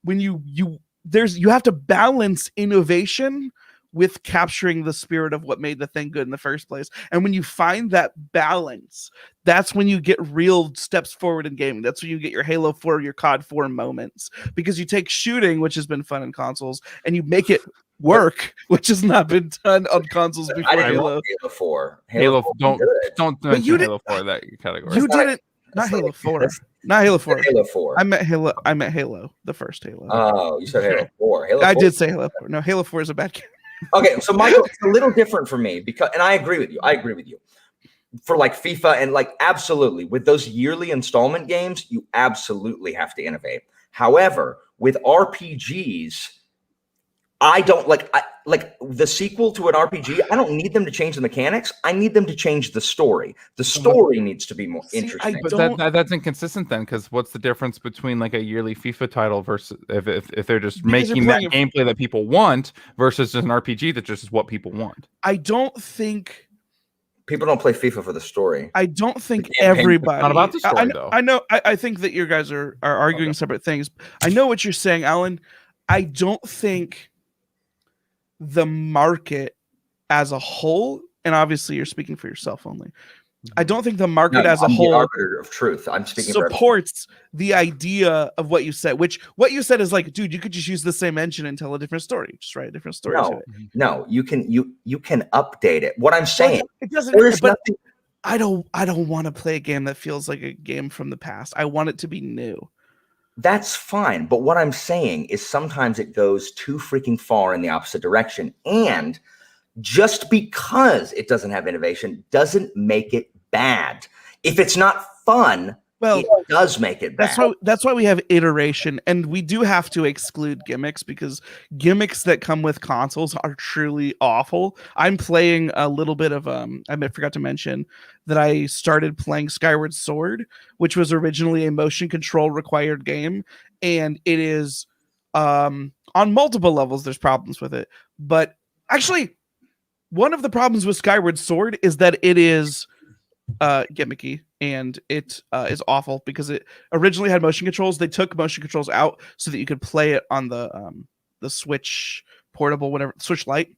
When you have to balance innovation with capturing the spirit of what made the thing good in the first place. And when you find that balance, that's when you get real steps forward in gaming. That's when you get your Halo 4, your COD 4 moments. Because you take shooting, which has been fun in consoles, and you make it work, which has not been done on consoles before. I didn't Halo. love Halo 4. Don't mention Halo 4 that category. You didn't. Not Halo 4. Not Halo 4. Halo 4. I meant Halo. The first Halo. Oh, you said Halo 4. Halo 4. I did say Halo 4. No, Halo 4 is a bad game. Okay, so Michael, it's a little different for me because, and I agree with you. For like FIFA and like absolutely with those yearly installment games, you absolutely have to innovate. However, with RPGs, I don't like the sequel to an RPG. I don't need them to change the mechanics. I need them to change the story. The story needs to be more interesting. But that's inconsistent then, because what's the difference between like a yearly FIFA title versus if they're just making that gameplay that people want versus just an RPG that just is what people want? I don't think people don't play FIFA for the story. I don't think everybody. Not about the story though. I know. I think that you guys are arguing separate things. I know what you're saying, Alan. I don't think the market as a whole, and obviously you're speaking for yourself only. I don't think the market as a whole, the arbiter of truth. I'm speaking supports the idea of what you said. Which what you said is like, dude, you could just use the same engine and tell a different story. Just write a different story. No, you can update it. What I'm saying, it doesn't. But nothing. I don't want to play a game that feels like a game from the past. I want it to be new. That's fine. But what I'm saying is sometimes it goes too freaking far in the opposite direction. And just because it doesn't have innovation doesn't make it bad. If it's not fun, it does make it bad. That's why we have iteration, and we do have to exclude gimmicks because gimmicks that come with consoles are truly awful. I'm playing a little bit of I forgot to mention that I started playing Skyward Sword, which was originally a motion control required game, and it is on multiple levels there's problems with it. But actually, one of the problems with Skyward Sword is that it is gimmicky, and it is awful because it originally had motion controls. They took motion controls out so that you could play it on the Switch portable, whatever, Switch Lite.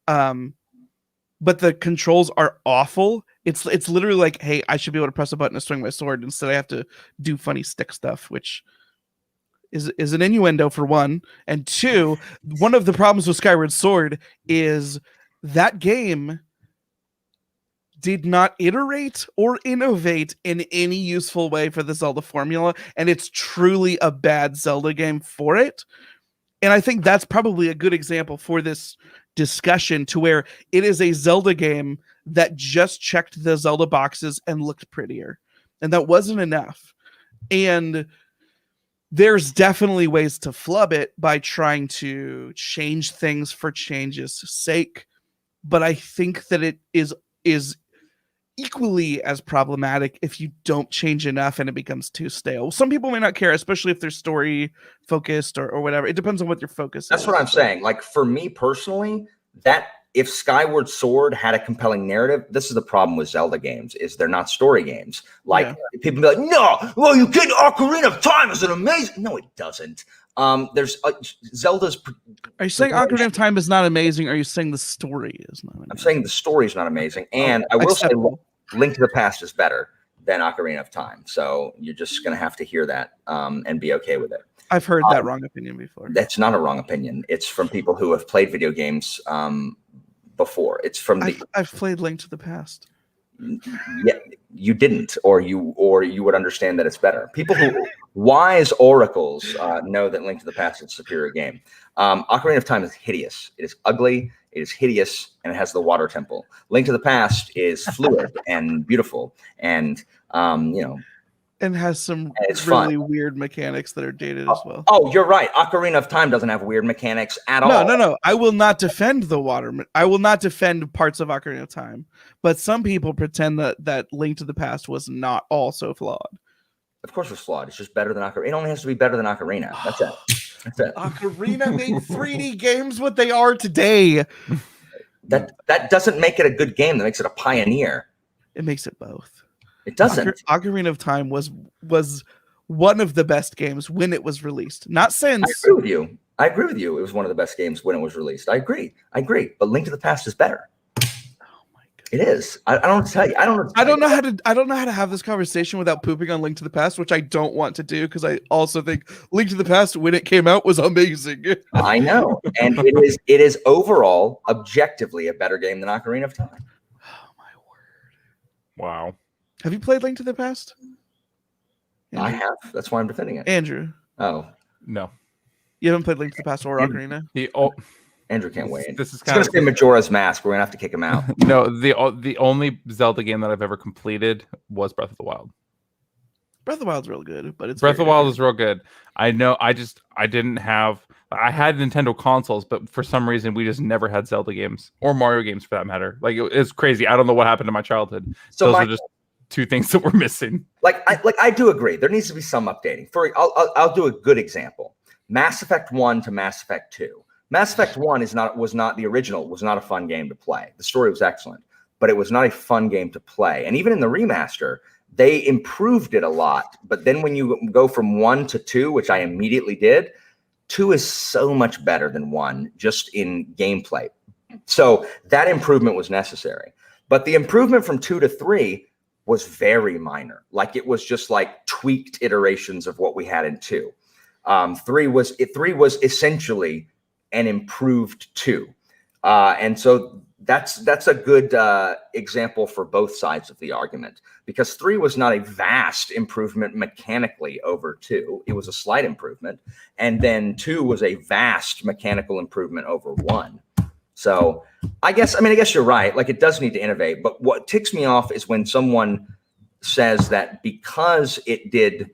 But the controls are awful. It's literally like, hey, I should be able to press a button to swing my sword. Instead, I have to do funny stick stuff, which is an innuendo for one. And two, one of the problems with Skyward Sword is that game did not iterate or innovate in any useful way for the Zelda formula, and it's truly a bad Zelda game for it. And I think that's probably a good example for this discussion, to where it is a Zelda game that just checked the Zelda boxes and looked prettier, and that wasn't enough. And there's definitely ways to flub it by trying to change things for change's sake, but I think that it is equally as problematic if you don't change enough and it becomes too stale. Some people may not care, especially if they're story focused or whatever. It depends on what your focus is. That's what I'm saying. Like for me personally, that if Skyward Sword had a compelling narrative, this is the problem with Zelda games, is they're not story games. Like people be like, no, well, you get Ocarina of Time is an amazing. No, it doesn't. There's Zelda's. Are you saying Ocarina of Time is not amazing? Or are you saying the story is not amazing? I'm saying the story is not amazing. And I will say Link to the Past is better than Ocarina of Time. So you're just going to have to hear that and be okay with it. I've heard that wrong opinion before. That's not a wrong opinion. It's from people who have played video games before. It's from I've played Link to the Past. Yeah, you didn't, or you would understand that it's better. People who wise oracles know that Link to the Past is a superior game. Ocarina of Time is hideous. It is ugly. It is hideous, and it has the water temple. Link to the Past is fluid and beautiful, and and has some really weird mechanics that are dated as well. Oh, you're right. Ocarina of Time doesn't have weird mechanics at all. No. I will not defend the water. I will not defend parts of Ocarina of Time. But some people pretend that Link to the Past was not also flawed. Of course it's flawed. It's just better than Ocarina. It only has to be better than Ocarina. That's it. That's it. Ocarina made 3D games what they are today. That doesn't make it a good game. That makes it a pioneer. It makes it both. It doesn't. Ocarina of Time was one of the best games when it was released. Not since. I agree with you. It was one of the best games when it was released. I agree. But Link to the Past is better. Oh my god. It is. I don't tell you. I don't know how to have this conversation without pooping on Link to the Past, which I don't want to do because I also think Link to the Past when it came out was amazing. I know. And it is overall objectively a better game than Ocarina of Time. Oh my word. Wow. Have you played Link to the Past? Andrew? I have. That's why I'm defending it. Andrew. Oh. No. You haven't played Link to the Past or Ocarina? Andrew can't wait. This is going to say Majora's Mask. We're going to have to kick him out. No, the only Zelda game that I've ever completed was Breath of the Wild. Breath of the Wild's real good, but it's Breath of the Wild is real good. I know. I didn't have. I had Nintendo consoles, but for some reason we just never had Zelda games or Mario games for that matter. Like it's crazy. I don't know what happened to my childhood. So those are just two things that we're missing. I do agree. There needs to be some updating. I'll do a good example. Mass Effect 1 to Mass Effect 2. Mass Effect 1 was not the original, was not a fun game to play. The story was excellent, but it was not a fun game to play. And even in the remaster, they improved it a lot. But then when you go from 1 to 2, which I immediately did, 2 is so much better than 1 just in gameplay. So that improvement was necessary. But the improvement from 2 to 3 was very minor. Like it was just like tweaked iterations of what we had in 2. 3 was essentially an improved 2. And so that's a good example for both sides of the argument, because 3 was not a vast improvement mechanically over 2. It was a slight improvement. And then 2 was a vast mechanical improvement over 1. So I guess you're right. Like it does need to innovate. But what ticks me off is when someone says that because it did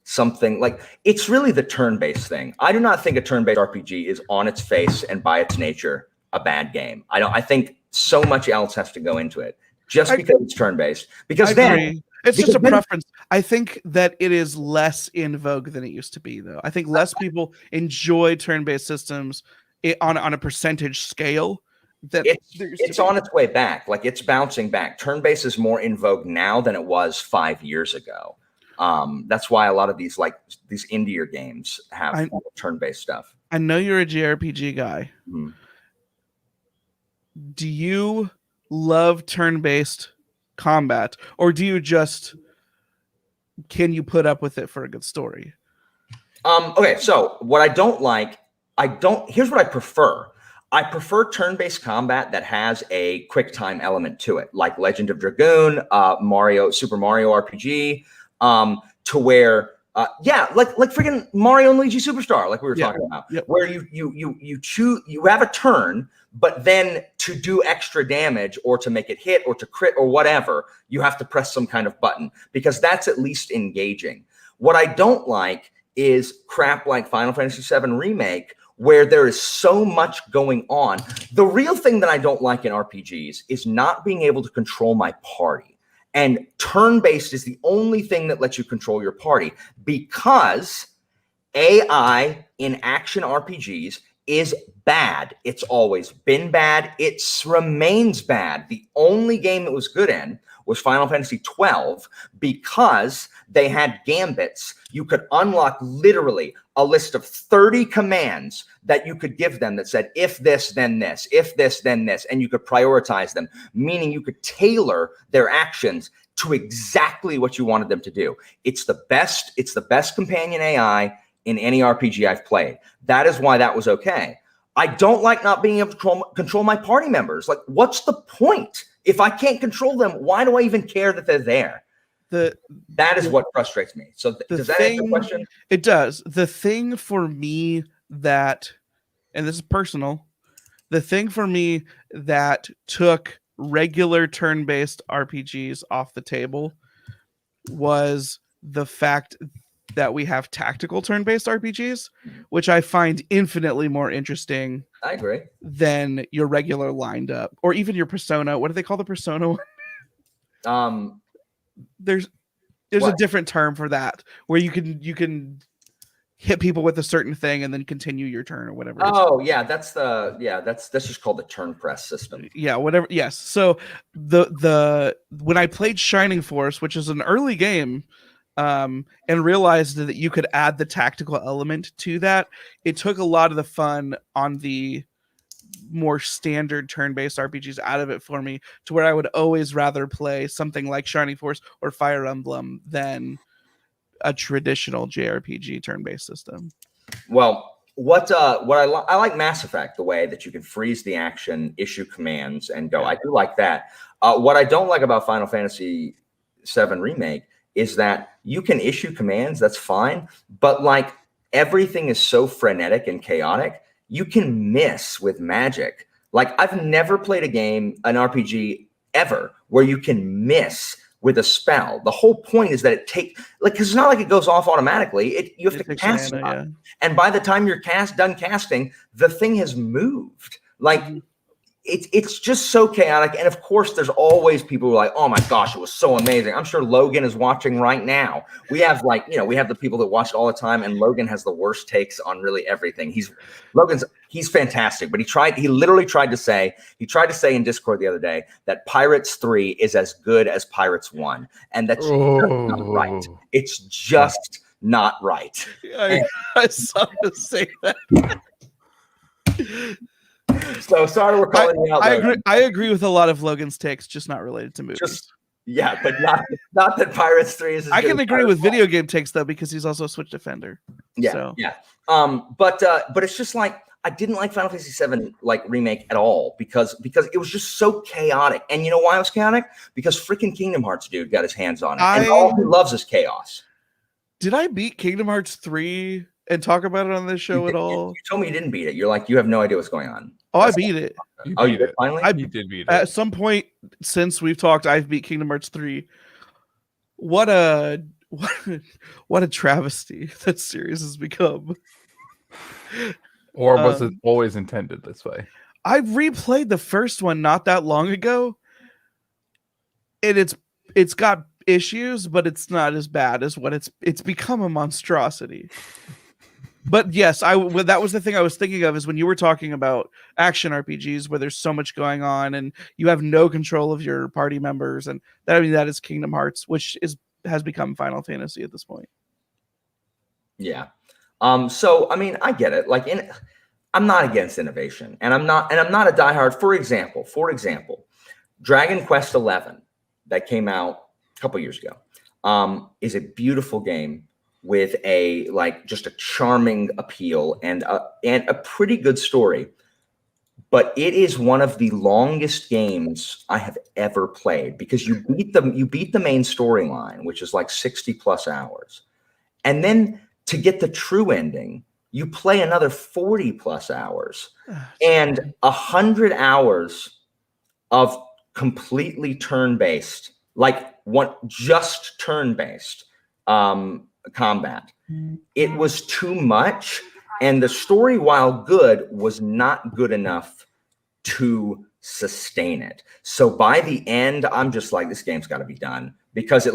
something like, it's really the turn-based thing. I do not think a turn-based RPG is on its face and by its nature a bad game. I think so much else has to go into it just because it's turn-based. Because then it's just a preference. I think that it is less in vogue than it used to be, though. I think less people enjoy turn-based systems on a percentage scale. That it's on its way back. Like it's bouncing back. Turn-based is more in vogue now than it was 5 years ago. That's why a lot of these indie games have turn-based stuff. I know you're a JRPG guy. Mm-hmm. Do you love turn-based combat, or do you can you put up with it for a good story? Okay, so what I don't like, here's what I prefer. I prefer turn-based combat that has a quick time element to it, like Legend of Dragoon, Super Mario RPG, to where like freaking Mario and Luigi Superstar, like we were talking about, where you choose, you have a turn, but then to do extra damage or to make it hit or to crit or whatever, you have to press some kind of button, because that's at least engaging. What I don't like is crap like Final Fantasy VII Remake, where there is so much going on. The real thing that I don't like in RPGs is not being able to control my party. And turn-based is the only thing that lets you control your party, because AI in action RPGs is bad. It's always been bad. It remains bad. The only game it was good in was Final Fantasy 12 because they had gambits. You could unlock literally a list of 30 commands that you could give them that said, if this, then this, if this, then this, and you could prioritize them, meaning you could tailor their actions to exactly what you wanted them to do. It's the best companion AI in any RPG I've played. That is why that was okay. I don't like not being able to control my party members. Like, what's the point? If I can't control them, why do I even care that they're there? That is what frustrates me. So does that answer the question? It does. The thing for me that, and this is personal, the thing for me that took regular turn-based RPGs off the table was the fact that we have tactical turn-based RPGs, which I find infinitely more interesting. I agree. Than your regular lined up, or even your Persona. What do they call the Persona one? There's a different term for that, where you can hit people with a certain thing and then continue your turn or whatever. Oh yeah, that's just called the turn press system. Yeah, whatever. Yes. So the when I played Shining Force, which is an early game, and realized that you could add the tactical element to that, it took a lot of the fun on the more standard turn-based RPGs out of it for me, to where I would always rather play something like Shining Force or Fire Emblem than a traditional JRPG turn-based system. Well, I like Mass Effect, the way that you can freeze the action, issue commands, and go. I do like that. What I don't like about Final Fantasy VII Remake is that you can issue commands, that's fine, but like everything is so frenetic and chaotic, you can miss with magic. Like, I've never played a game, an RPG ever, where you can miss with a spell. The whole point is that it takes, like, because it's not like it goes off automatically. You have to cast it. Yeah. And by the time you're done casting, the thing has moved. Like, it's just so chaotic. And of course, there's always people who are like, oh my gosh, it was so amazing. I'm sure Logan is watching right now. We have we have the people that watch it all the time, and Logan has the worst takes on really everything. He's fantastic, but he literally tried to say in Discord the other day that Pirates 3 is as good as Pirates 1. And that's just not right. It's just not right. I saw him say that. So sorry, we're calling you out. I agree with a lot of Logan's takes, just not related to movies. But not that Pirates 3 is. I can agree with video game takes though, because he's also a Switch defender. Yeah, so. Yeah. But it's just like, I didn't like Final Fantasy VII remake at all because it was just so chaotic. And you know why it was chaotic? Because freaking Kingdom Hearts dude got his hands on it, and all he loves is chaos. Did I beat Kingdom Hearts 3 and talk about it on this show at all? You told me you didn't beat it. You're like, you have no idea what's going on. Oh, I beat it. You did finally? You did beat it. At some point since we've talked, I've beat Kingdom Hearts 3. What a travesty that series has become. Or was it always intended this way? I replayed the first one not that long ago, and it's got issues, but it's not as bad as what it's become a monstrosity. But yes, that was the thing I was thinking of, is when you were talking about action RPGs where there's so much going on and you have no control of your party members, and that is Kingdom Hearts, which has become Final Fantasy at this point. Yeah. So I mean, I get it. Like, I'm not against innovation, and I'm not a diehard. For example, Dragon Quest XI that came out a couple years ago is a beautiful game with just a charming appeal and a pretty good story. But it is one of the longest games I have ever played, because you beat the main storyline, which is like 60 plus hours. And then to get the true ending, you play another 40 plus hours and 100 hours of completely turn-based, just turn-based combat. It was too much, and the story, while good, was not good enough to sustain it. So by the end, I'm just like, this game's got to be done, because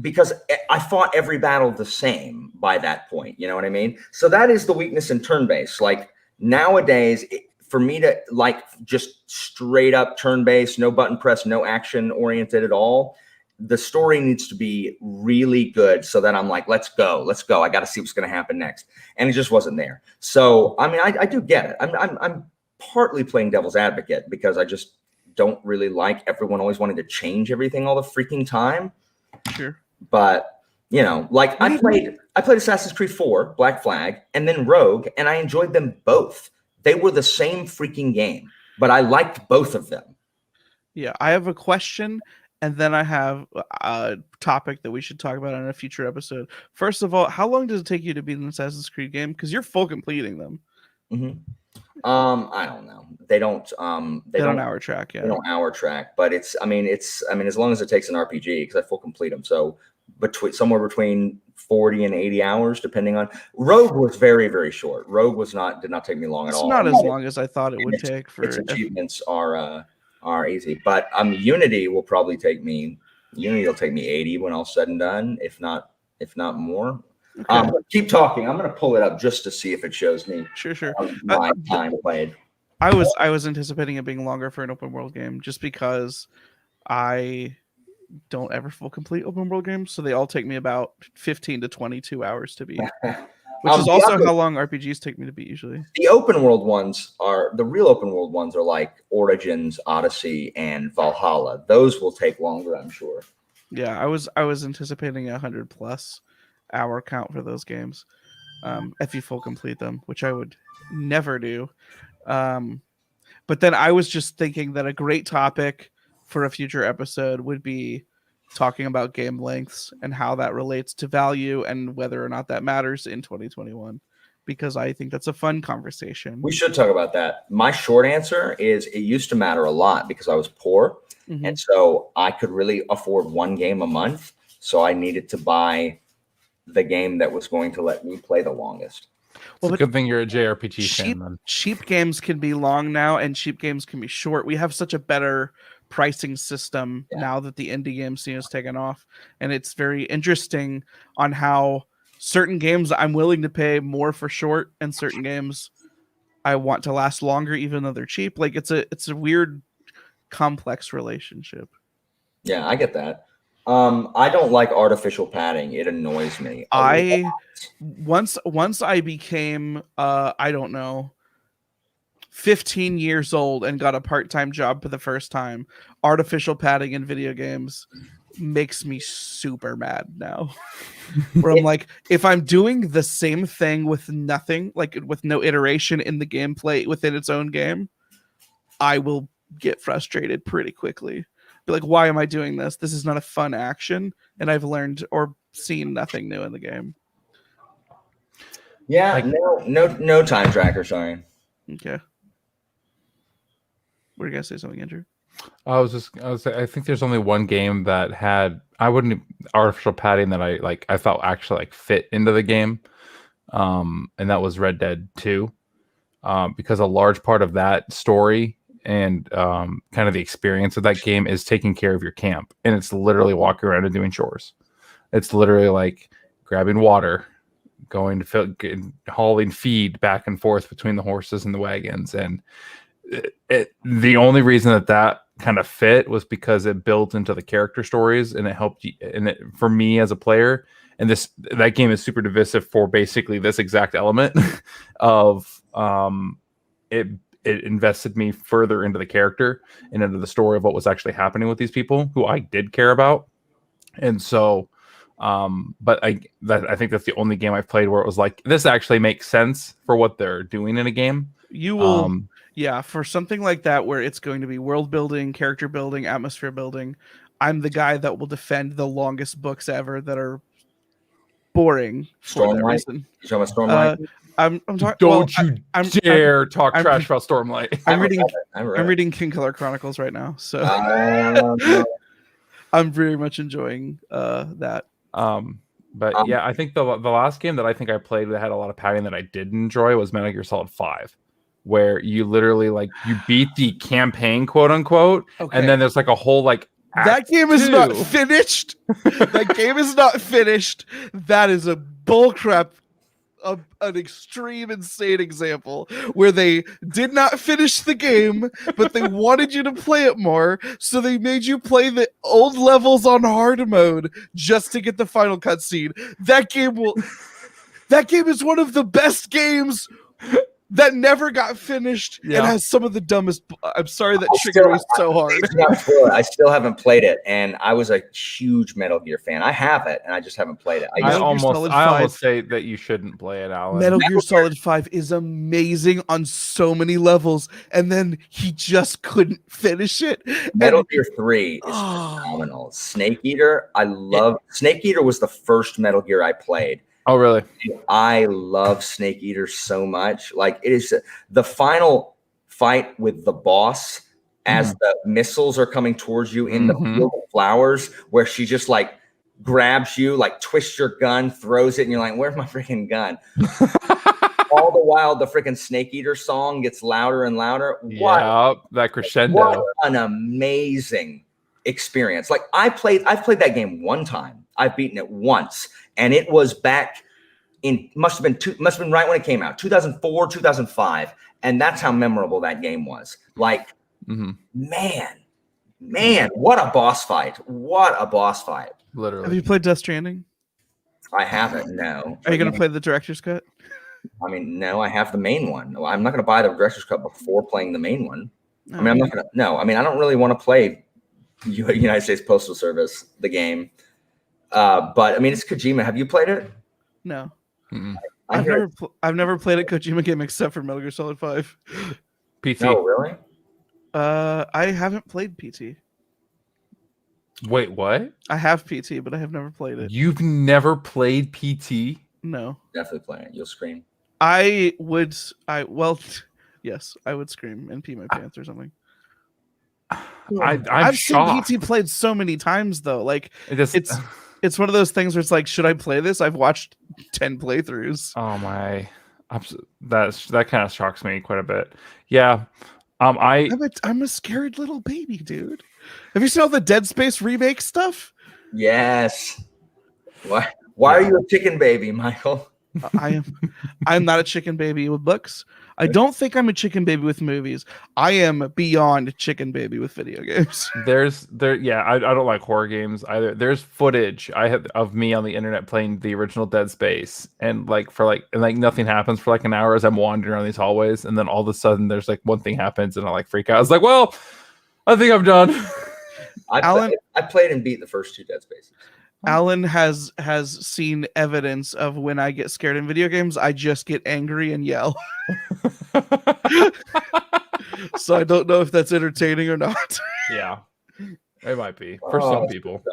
because I fought every battle the same by that point. You know what I mean? So that is the weakness in turn-based. Like, Nowadays, for me to like just straight up turn-based, no button press, no action oriented at all, the story needs to be really good so that I'm like, let's go. I got to see what's going to happen next. And it just wasn't there. So, I mean, I do get it. I'm partly playing devil's advocate because I just don't really like everyone always wanting to change everything all the freaking time. Sure. But, you know, like I played Assassin's Creed 4, Black Flag, and then Rogue, and I enjoyed them both. They were the same freaking game, but I liked both of them. Yeah, I have a question, and then I have a topic that we should talk about in a future episode. First of all, how long does it take you to beat an Assassin's Creed game? Because you're full completing them. Mm-hmm. I don't know. They don't hour track, yeah. They don't hour track, but it's as long as it takes an RPG, because I full complete them. So somewhere between 40 and 80 hours, depending on. Rogue was very, very short. Rogue did not take me long at all. It's not as long as I thought it would take. For its achievements are easy, but Unity will probably take me. Unity will take me 80 when all said and done, if not more. Okay. Keep talking. I'm going to pull it up just to see if it shows me. Sure. My time played. I was anticipating it being longer for an open world game, just because I don't ever full complete open world games, so they all take me about 15 to 22 hours to beat, which is also how long RPGs take me to beat usually. The real open world ones are like Origins, Odyssey, and Valhalla. Those will take longer, I'm sure. Yeah, I was anticipating 100+ hour count for those games, if you full complete them, which I would never do. But then I was just thinking that a great topic for a future episode would be talking about game lengths and how that relates to value and whether or not that matters in 2021, because I think that's a fun conversation. We should talk about that. My short answer is it used to matter a lot because I was poor. Mm-hmm. And so I could really afford one game a month. So I needed to buy the game that was going to let me play the longest. Well, it's a good thing you're a JRPG fan, then. Cheap games can be long now, and cheap games can be short. We have such a better pricing system now that the indie game scene has taken off, and it's very interesting on how certain games I'm willing to pay more for short, and certain games I want to last longer, even though they're cheap. Like it's a weird, complex relationship. Yeah, I get that. I don't like artificial padding. It annoys me. Once I became I don't know, 15 years old and got a part-time job for the first time, artificial padding in video games makes me super mad now. Where I'm like, if I'm doing the same thing with nothing, like with no iteration in the gameplay within its own game, I will get frustrated pretty quickly. Be like, why am I doing this? This is not a fun action, and I've learned or seen nothing new in the game. Yeah, no time tracker. Sorry. Okay. Were you gonna say something, Andrew? I think there's only one game that had artificial padding that I felt actually like fit into the game, and that was Red Dead 2, because a large part of that story and kind of the experience of that game is taking care of your camp, and it's literally walking around and doing chores. It's literally like grabbing water, going to hauling feed back and forth between the horses and the wagons, and the only reason that kind of fit was because it built into the character stories, and it helped you, and for me as a player, and that game is super divisive for basically this exact element of it invested me further into the character and into the story of what was actually happening with these people who I did care about. And so but I think that's the only game I've played where it was like, this actually makes sense for what they're doing in a game. You will for something like that where it's going to be world building, character building, atmosphere building, I'm the guy that will defend the longest books ever that are boring for that reason. You talking about Stormlight? I'm talking. Don't you dare talk trash about Stormlight. I'm reading King Killer Chronicles right now, so I'm very much enjoying that. But yeah, I think the last game that I think I played that had a lot of padding that I did enjoy was Metal Gear Solid 5, where you literally you beat the campaign, quote unquote, and then there's like a whole that game is not finished. That game is not finished. That is a bullcrap an extreme, insane example where they did not finish the game, but they wanted you to play it more, so they made you play the old levels on hard mode just to get the final cutscene. That game is one of the best games that never got finished and has some of the dumbest. I'm sorry that triggered me so hard. I still haven't played it, and I was a huge Metal Gear fan. I have it, and I just haven't played it. I almost say that you shouldn't play it, Alan. Metal Gear Solid 5 is amazing on so many levels, and then he just couldn't finish it. Metal Gear 3 is phenomenal. Snake Eater, Snake Eater was the first Metal Gear I played. Oh, really? I love Snake Eater so much. Like, it is the final fight with the boss as the missiles are coming towards you in the field of flowers, where she just like grabs you, like twists your gun, throws it, and you're like, where's my freaking gun? All the while, the freaking Snake Eater song gets louder and louder. That crescendo. What an amazing experience. Like, I've played that game one time. I've beaten it once, and it was back in must have been right when it came out, 2004, 2005, and that's how memorable that game was. Like, man, what a boss fight! What a boss fight! Literally. Have you played Death Stranding? I haven't. No. Are you going to play the director's cut? I mean, no. I have the main one. I'm not going to buy the director's cut before playing the main one. I mean, I'm not going to. No. I mean, I don't really want to play United States Postal Service, the game. But I mean, it's Kojima. Have you played it? No. I've never played a Kojima game except for Metal Gear Solid 5. PT. No, really? I haven't played PT. Wait, what? I have PT, but I have never played it. You've never played PT? No. Definitely play it. You'll scream. Yes, I would scream and pee my pants or something. I've shocked. seen PT played so many times though. Like, it's one of those things where it's like, should I play this? I've watched 10 playthroughs. Oh my, that kind of shocks me quite a bit. Yeah, I'm a scared little baby, dude. Have you seen all the Dead Space remake stuff? Yes. Why are you a chicken baby, Michael? I'm not a chicken baby with books. I don't think I'm a chicken baby with movies. I am beyond chicken baby with video games. I don't like horror games either. There's footage I have of me on the internet playing the original Dead Space, and nothing happens for like an hour as I'm wandering around these hallways, and then all of a sudden there's like one thing happens and I like freak out. I was like, well, I think I'm done. I played and beat the first 2 Dead Spaces. Alan has seen evidence of when I get scared in video games, I just get angry and yell. So I don't know if that's entertaining or not. Yeah, it might be for some people.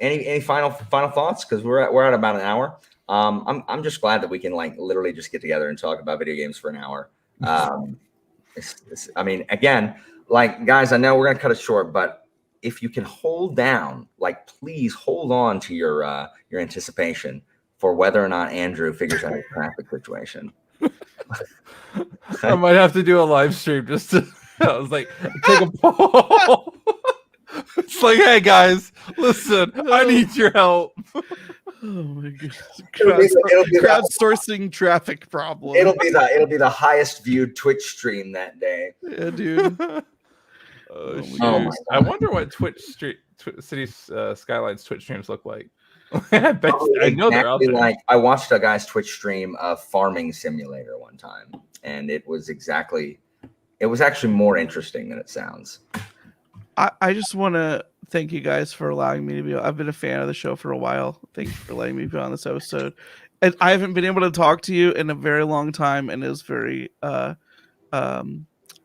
Any final thoughts? Because we're at about an hour. I'm just glad that we can like literally just get together and talk about video games for an hour. I mean, again, like, guys, I know we're gonna cut it short, but if you can hold down, like, please hold on to your anticipation for whether or not Andrew figures out his traffic situation. I might have to do a live stream just to. I was like, take a poll. It's like, hey guys, listen, I need your help. Oh my goodness! Crowdsourcing traffic problem. It'll be the highest viewed Twitch stream that day. Yeah, dude. Oh my God. I wonder what Cities Skylines Twitch streams look like. I bet I know they're out there. Like, I watched a guy's Twitch stream of Farming Simulator one time, and it was actually more interesting than it sounds. I just want to thank you guys for allowing me to be. I've been a fan of the show for a while. Thank you for letting me be on this episode. And I haven't been able to talk to you in a very long time, and it was very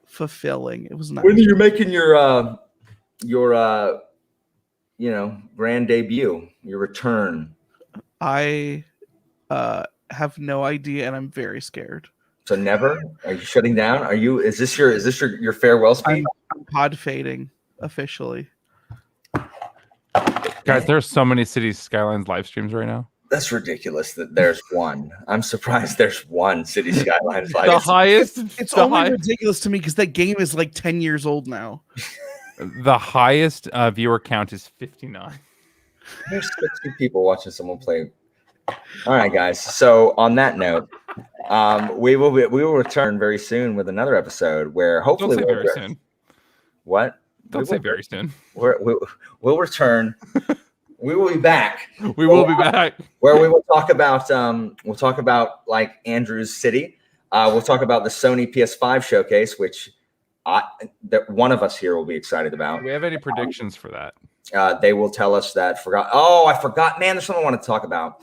fulfilling. It was nice. When are you making your grand debut, your return? I have no idea, and I'm very scared. So never? Are you shutting down? Is this your farewell speech? I'm pod fading officially. Guys, there's so many Cities Skylines live streams right now. That's ridiculous that there's one. I'm surprised there's one City Skylines live. The highest. It's only ridiculous to me because that game is like 10 years old now. The highest viewer count is 59. There's 60 people watching someone play. All right, guys. So on that note, we will return very soon with another episode where Don't hopefully say very soon. What? Don't say very soon. We'll return. We will be back. We will be back. Where we will talk about like Andrew's City. We'll talk about the Sony PS5 showcase, which one of us here will be excited about. Do we have any predictions for that? They will tell us that. I forgot. Man, there's something I want to talk about.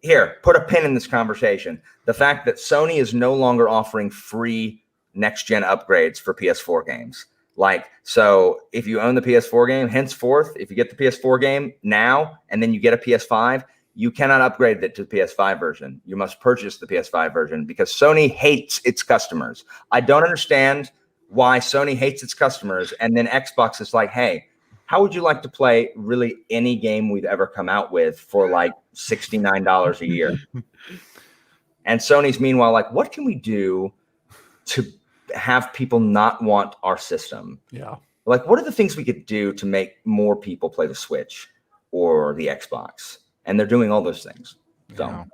Here, put a pin in this conversation. The fact that Sony is no longer offering free next-gen upgrades for PS4 games. Like, so if you own the PS4 game, henceforth, if you get the PS4 game now and then you get a PS5, you cannot upgrade it to the PS5 version. You must purchase the PS5 version because Sony hates its customers. I don't understand why Sony hates its customers. And then Xbox is like, hey, how would you like to play really any game we've ever come out with for like $69 a year? And Sony's meanwhile like, what can we do to have people not want our system? Yeah. Like, what are the things we could do to make more people play the Switch or the Xbox? And they're doing all those things. So Yeah.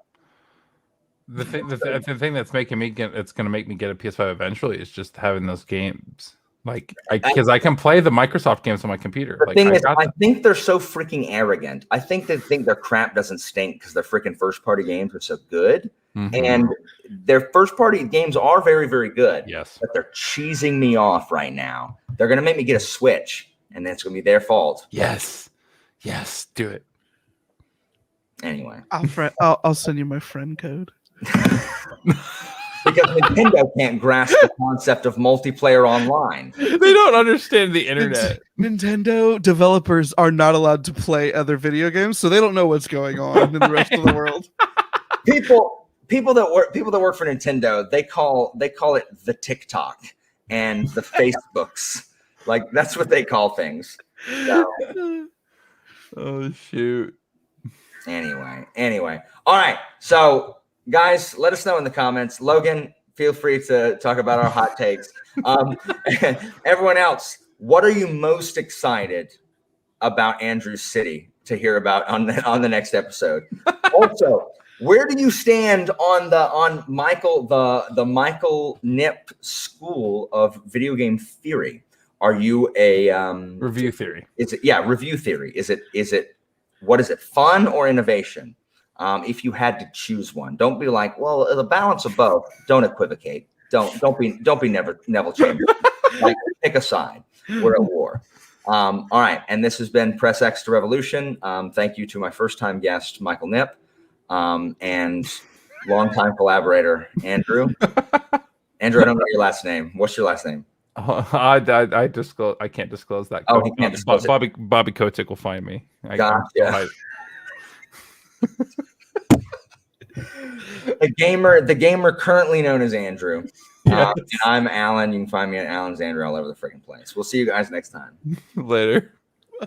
The thing that's making me it's going to make me get a PS5 eventually is just having those games. Like, because I can play the Microsoft games on my computer. The thing is, I think they're so freaking arrogant. I think they think their crap doesn't stink because their freaking first-party games are so good. Mm-hmm. And their first-party games are very, very good. Yes. But they're cheesing me off right now. They're going to make me get a Switch, and then it's going to be their fault. Yes. Yes, do it. Anyway. I'll send you my friend code. Because Nintendo can't grasp the concept of multiplayer online. They don't understand the internet. Nintendo developers are not allowed to play other video games, so they don't know what's going on in the rest of the world. People that work for Nintendo, they call it the TikTok and the Facebooks. Like, that's what they call things. So. Oh shoot. Anyway. All right. So guys, let us know in the comments. Logan, feel free to talk about our hot takes. Everyone else, what are you most excited about Andrew's City to hear about on the next episode? Also, where do you stand on Michael the michaeknipp School of Video Game Theory? Are you a review theory? Review theory. Is it what is it, fun or innovation? If you had to choose one, don't be like, well, the balance of both. Don't equivocate. Don't be Neville Chambers. Like, pick a side. We're at war. All right, and this has been Press X to Revolution. Thank you to my first-time guest, Michaeknipp, and longtime collaborator, Andrew. Andrew, I don't know your last name. What's your last name? I disclose. I can't disclose that. Oh, he can't disclose Bobby Kotick will find me. Gotcha. The gamer currently known as Andrew. Yes. And I'm Alan. You can find me at Alan's Andrew all over the freaking place. We'll see you guys next time. Later. Bye.